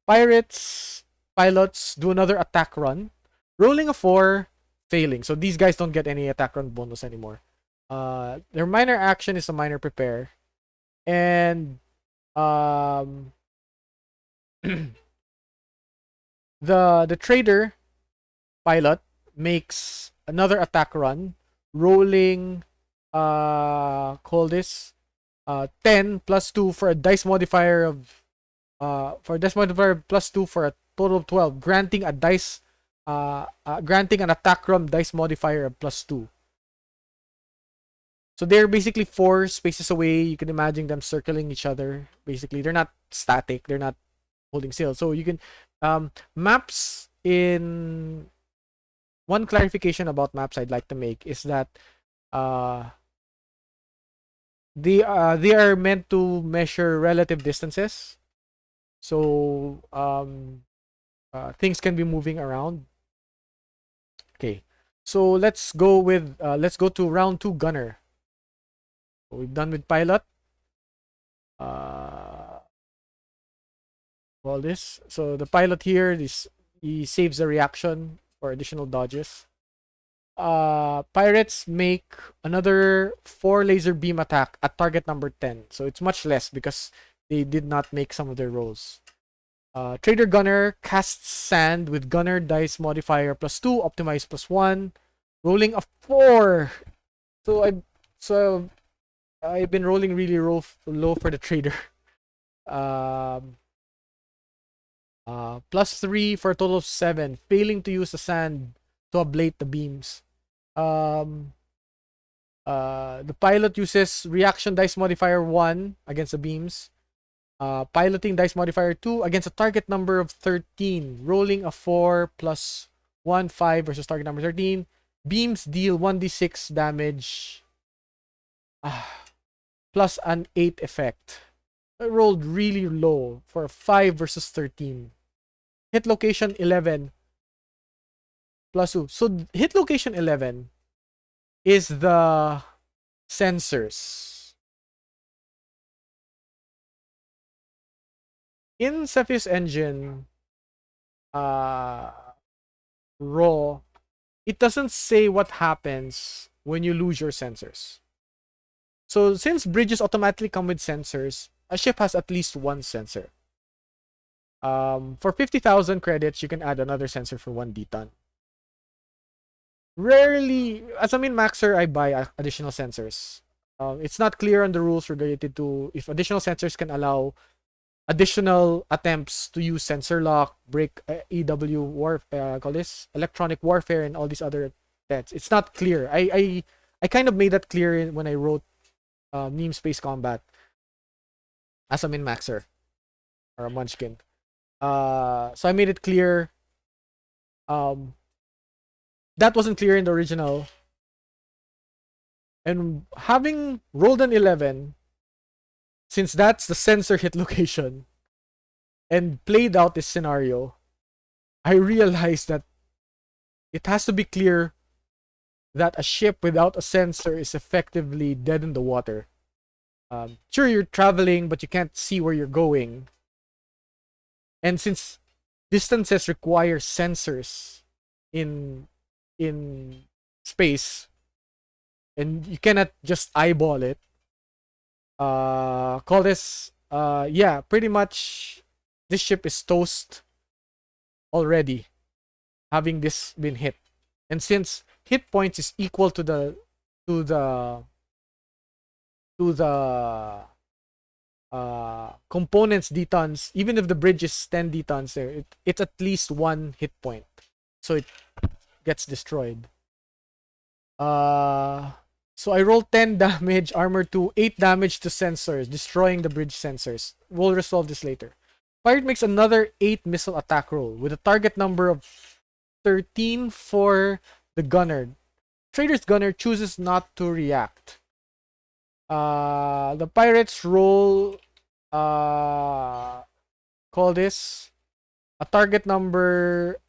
Pirates pilots do another attack run, rolling a 4, failing. So these guys don't get any attack run bonus anymore. Their minor action is a minor prepare, and the trader pilot makes another attack run, rolling call this 10 +2 for a dice modifier of +2 for a total of 12, granting a dice granting an attack roll dice modifier of +2. So they're basically 4 spaces away. You can imagine them circling each other. Basically, they're not static. They're not holding still. So you can maps in one clarification about maps I'd like to make is that they are meant to measure relative distances. So things can be moving around. Okay. So let's go to round 2 gunner. So we've done with pilot. All this. So the pilot here, he saves the reaction for additional dodges. pirates make another 4 laser beam attack at target number 10. So it's much less because they did not make some of their rolls. Trader Gunner casts sand with Gunner dice modifier +2, optimize +1, rolling a 4. So I've been rolling really low for the trader. +3 for a total of 7, failing to use the sand to ablate the beams. The pilot uses reaction dice modifier 1 against the beams. Piloting dice modifier 2 against a target number of 13, rolling a 4 plus 1, 5 versus target number 13. Beams deal 1d6 damage plus an 8 effect. I rolled really low for a 5 versus 13. Hit location 11 plus 2. So hit location 11 is the sensors. In Cepheus Engine raw, it doesn't say what happens when you lose your sensors. So since bridges automatically come with sensors, a ship has at least one sensor. For 50,000 credits, you can add another sensor for 1 deton. Rarely, as a min-maxer, I buy additional sensors. It's not clear on the rules related to if additional sensors can allow additional attempts to use sensor lock, break electronic warfare, and all these other threats. It's not clear. I kind of made that clear when I wrote Mneme Space Combat as a min-maxer or a munchkin. So I made it clear. That wasn't clear in the original. And having rolled an 11, since that's the sensor hit location, and played out this scenario, I realized that it has to be clear that a ship without a sensor is effectively dead in the water. Sure, you're traveling, but you can't see where you're going. And since distances require sensors in space, and you cannot just eyeball it, call this yeah, pretty much this ship is toast already, having this been hit. And since hit points is equal to the components detons, even if the bridge is 10 detons there, it's at least 1 hit point, so it gets destroyed. So I rolled 10 damage, armor 2, 8 damage to sensors, destroying the bridge sensors. We'll resolve this later. Pirate makes another 8 missile attack roll with a target number of 13 for the gunner. Trader's gunner chooses not to react. The pirates roll call this a target number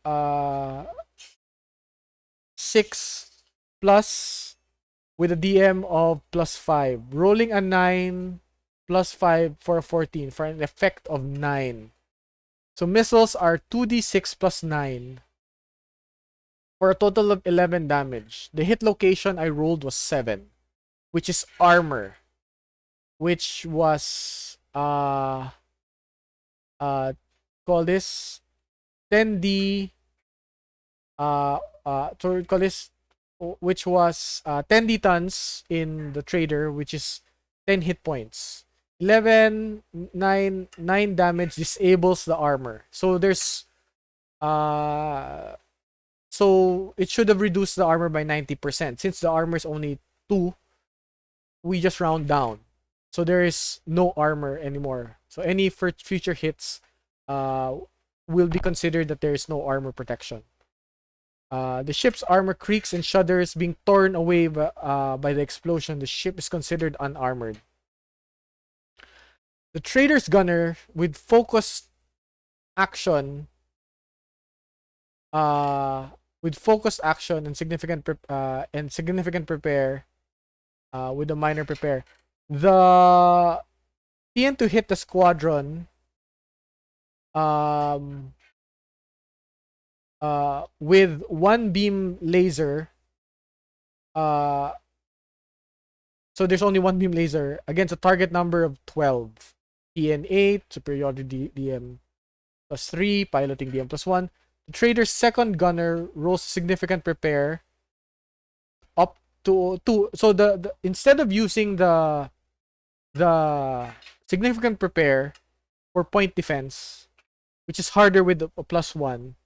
6 plus with a DM of +5, rolling a 9 +5 for a 14 for an effect of 9. So missiles are 2d6 plus 9 for a total of 11 damage. The hit location I rolled was 7, which is armor, which was call this 10d to call this, which was 10 detons in the trader, which is 10 hit points. 11 9 damage disables the armor. So there's so it should have reduced the armor by 90%. Since the armor is only 2, we just round down. So there is no armor anymore. So any future hits will be considered that there is no armor protection. The ship's armor creaks and shudders, being torn away by the explosion. The ship is considered unarmored. The trader's gunner, with focused action, and significant prepare, with a minor prepare, the TN to hit the squadron with 1 beam laser So there's only one beam laser against a target number of 12. PN 8, superiority DM plus 3, piloting DM plus 1. The trader's second gunner rolls significant prepare up to 2. So the instead of using the significant prepare for point defense, which is harder with a plus 1,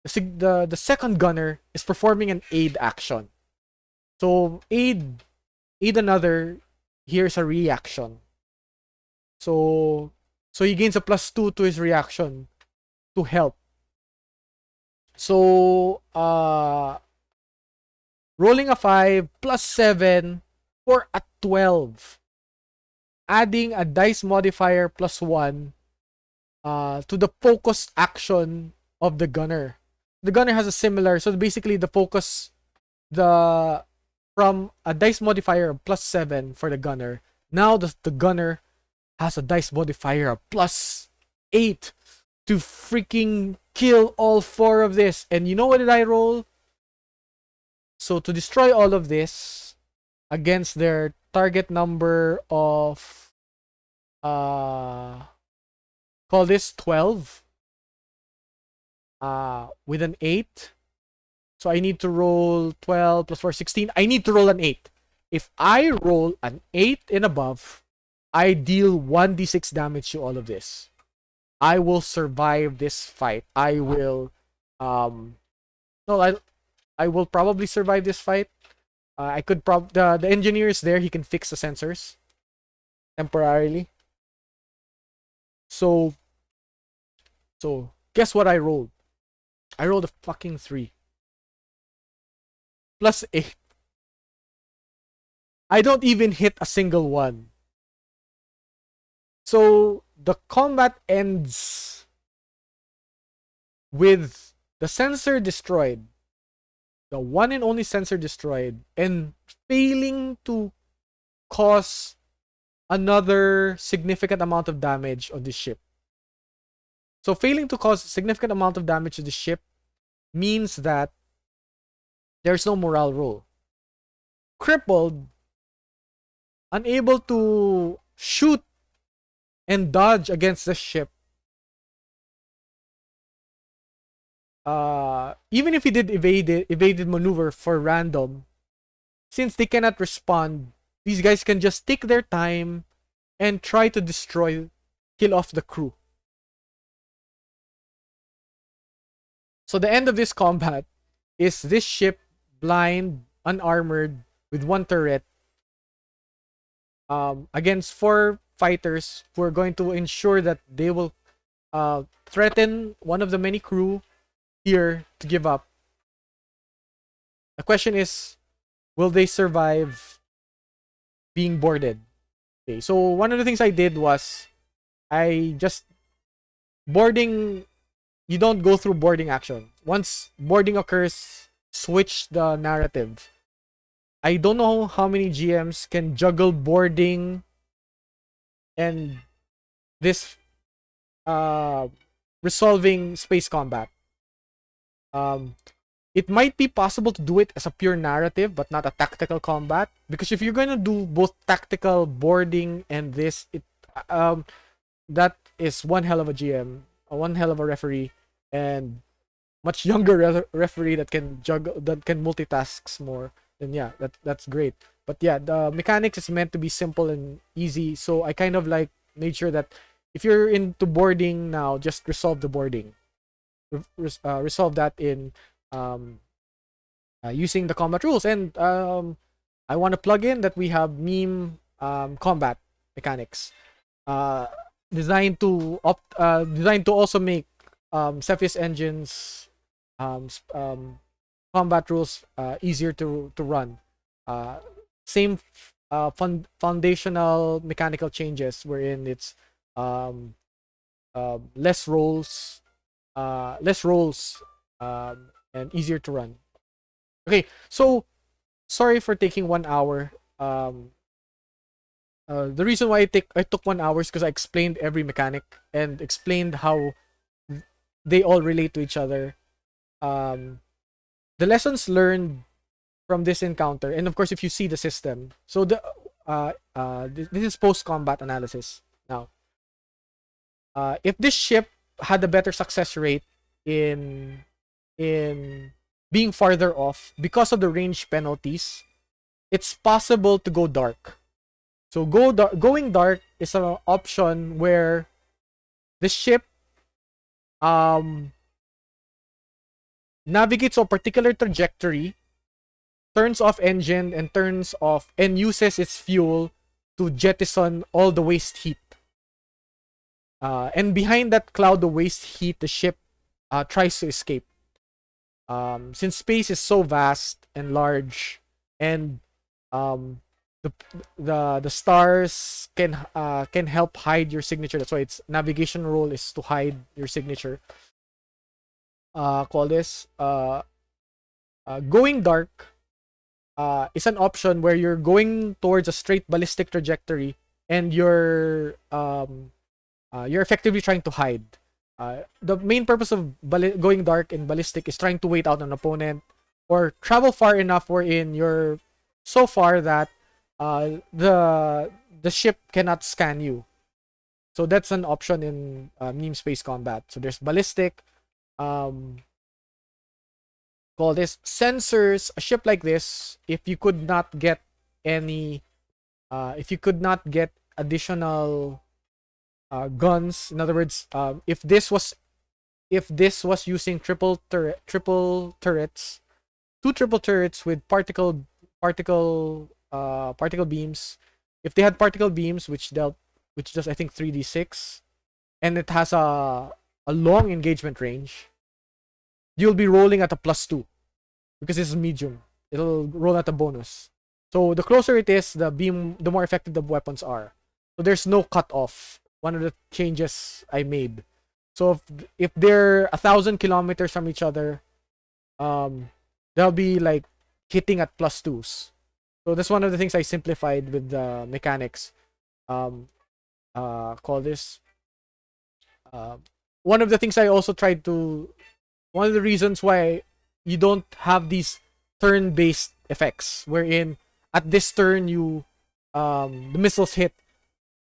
the second gunner is performing an aid action. So aid another, here's a reaction. So he gains a plus 2 to his reaction to help. So rolling a 5 plus 7 for a 12. Adding a dice modifier plus 1 to the focus action of the gunner. The gunner has a similar, so basically the focus, from a dice modifier of plus 7 for the gunner, now the gunner has a dice modifier of plus 8 to freaking kill all 4 of this. And you know what did I roll? So to destroy all of this against their target number of call this 12 with an 8. So I need to roll 12 plus 4, 16. I need to roll an 8. If I roll an 8 and above, I deal 1d6 damage to all of this. I will survive this fight. I will I will probably survive this fight. I could the engineer is there. He can fix the sensors temporarily. So guess what I rolled? I rolled a fucking 3 plus 8. I don't even hit a single one. So the combat ends with the sensor destroyed, the one and only sensor destroyed, and failing to cause another significant amount of damage on this ship. So failing to cause a significant amount of damage to the ship means that there's no morale roll. Crippled, unable to shoot and dodge against the ship. Even if he did evaded maneuver for random, since they cannot respond, these guys can just take their time and try to kill off the crew. So the end of this combat is this ship blind, unarmored, with 1 turret, against 4 fighters who are going to ensure that they will threaten one of the many crew here to give up. The question is, will they survive being boarded? Okay, so one of the things I did was boarding. You don't go through boarding action. Once boarding occurs, switch the narrative. I don't know how many GMs can juggle boarding and this resolving space combat. It might be possible to do it as a pure narrative, but not a tactical combat. Because if you're gonna do both tactical boarding and this, that is one hell of a GM, one hell of a referee, and much younger referee that can juggle, that can multitask more. Then yeah, that's great. But yeah, the mechanics is meant to be simple and easy. So I kind of like made sure that if you're into boarding now, just resolve the boarding. Resolve that in using the combat rules. And I want to plug in that we have Mneme combat mechanics designed to also make Cepheus Engine's combat rules easier to run. Same foundational mechanical changes wherein it's less rolls and easier to run. Okay, so sorry for taking 1 hour. The reason why I took 1 hour is because I explained every mechanic and explained how they all relate to each other. The lessons learned from this encounter, and of course, if you see the system, so this is post-combat analysis. Now, if this ship had a better success rate in being farther off because of the range penalties, it's possible to go dark. So going dark is an option where the ship navigates a particular trajectory, turns off engine, and uses its fuel to jettison all the waste heat. And behind that cloud of waste heat, the ship tries to escape. Since space is so vast and large, and the stars can help hide your signature. That's why its navigation role is to hide your signature. Going dark is an option where you're going towards a straight ballistic trajectory, and you're effectively trying to hide. The main purpose of going dark in ballistic is trying to wait out an opponent or travel far enough wherein you're so far that the ship cannot scan you. So that's an option in Mneme Space Combat. So there's ballistic. Call this sensors. A ship like this, if you could not get additional guns, in other words, if this was using triple turrets, 2 triple turrets with particle beams, if they had particle beams which does I think 3d6, and it has a long engagement range, you'll be rolling at a +2 because this is medium. It'll roll at a bonus. So the closer it is, the more effective the weapons are. So there's no cutoff. One of the changes I made. So if they're 1,000 kilometers from each other, they'll be like hitting at +2s. So that's one of the things I simplified with the mechanics. Call this. One of the things I also tried to. One of the reasons why you don't have these turn-based effects, wherein at this turn the missiles hit.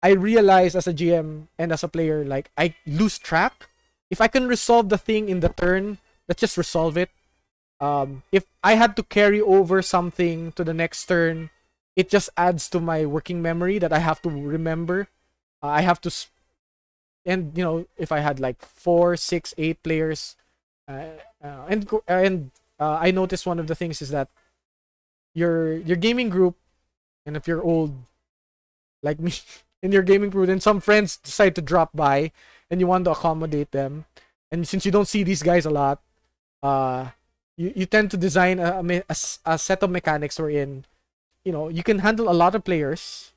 I realize as a GM and as a player, like, I lose track. If I can resolve the thing in the turn, let's just resolve it. If I had to carry over something to the next turn, it just adds to my working memory that I have to remember. I have to, and if I had like 4, 6, 8 players, I noticed one of the things is that your gaming group, and if you're old like me, in your gaming group, and some friends decide to drop by, and you want to accommodate them, and since you don't see these guys a lot, you tend to design a set of mechanics wherein you can handle a lot of players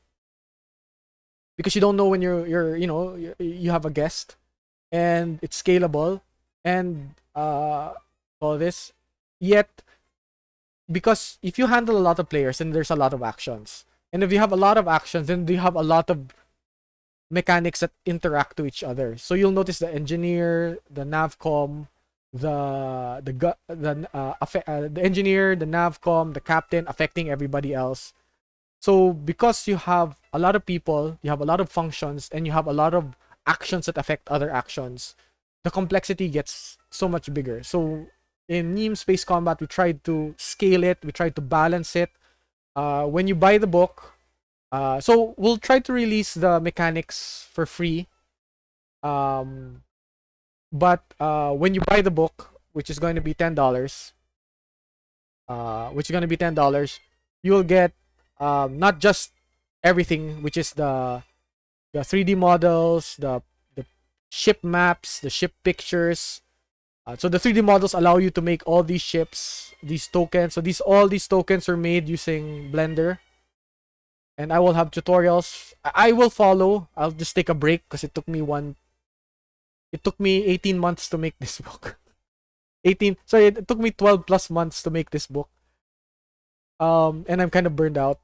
because you don't know when you have a guest, and it's scalable, and all this. Yet, because if you handle a lot of players, then there's a lot of actions. And if you have a lot of actions, then you have a lot of mechanics that interact to each other. So you'll notice the engineer, the navcom, the engineer, the navcom, the captain affecting everybody else. So because you have a lot of people, you have a lot of functions, and you have a lot of actions that affect other actions, the complexity gets so much bigger. So in Mneme Space Combat, we tried to scale it, we tried to balance it. When you buy the book, so we'll try to release the mechanics for free. But when you buy the book, which is going to be $10, you'll get not just everything, which is the 3D models, the ship maps, the ship pictures. So the 3D models allow you to make all these ships, these tokens. So all these tokens are made using Blender. And I will have tutorials. I will follow. I'll just take a break because it took me 18 months to make this book. It took me 12 plus months to make this book. And I'm kind of burned out.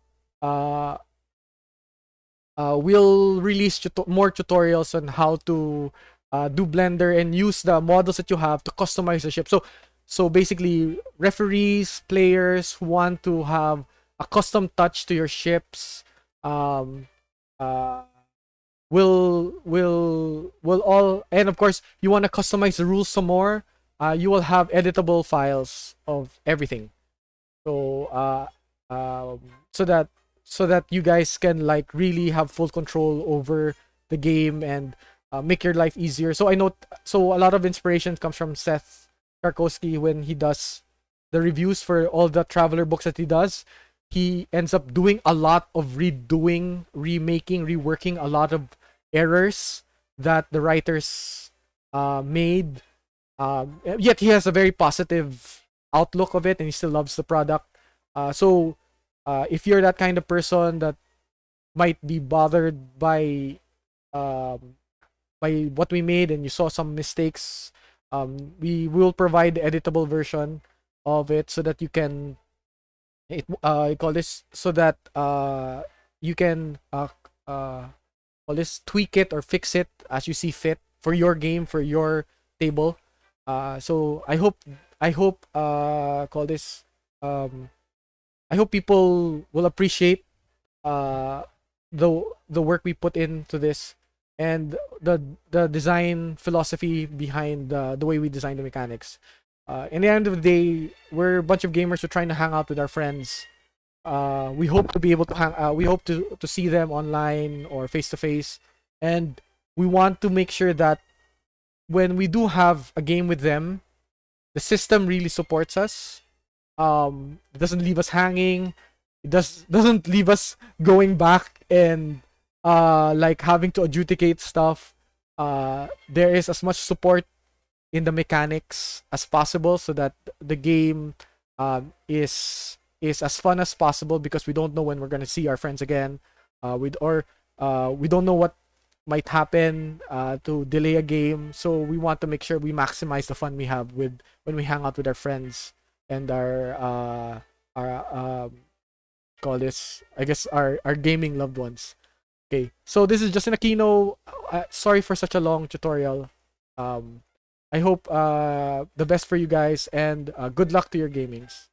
We'll release more tutorials on how to do Blender and use the models that you have to customize the ship. So So basically, referees, players who want to have a custom touch to your ships, um, uh, will all, and of course you want to customize the rules some more. You will have editable files of everything. So um, so that you guys can like really have full control over the game and make your life easier. So I know, so a lot of inspiration comes from Seth Karkowski when he does the reviews for all the Traveler books that he does. He ends up doing a lot of redoing, remaking, reworking a lot of errors that the writers made. Yet he has a very positive outlook of it, and he still loves the product. So if you're that kind of person that might be bothered um, by what we made and you saw some mistakes, we will provide the editable version of it so that you can I call this, so that you can call this, tweak it or fix it as you see fit for your game, for your table. So I hope call this I hope people will appreciate uh the work we put into this, and the design philosophy behind the way we design the mechanics. In the end of the day, we're a bunch of gamers who are trying to hang out with our friends. We hope to be able to we hope to see them online or face to face, and we want to make sure that when we do have a game with them, the system really supports us. It doesn't leave us hanging. It doesn't leave us going back and like having to adjudicate stuff. There is as much support in the mechanics as possible so that the game is as fun as possible, because we don't know when we're gonna see our friends again. We don't know what might happen to delay a game. So we want to make sure we maximize the fun we have with when we hang out with our friends and our call this, I guess, our gaming loved ones. Okay, so this is Justin Aquino. Sorry for such a long tutorial. I hope the best for you guys, and good luck to your gamings.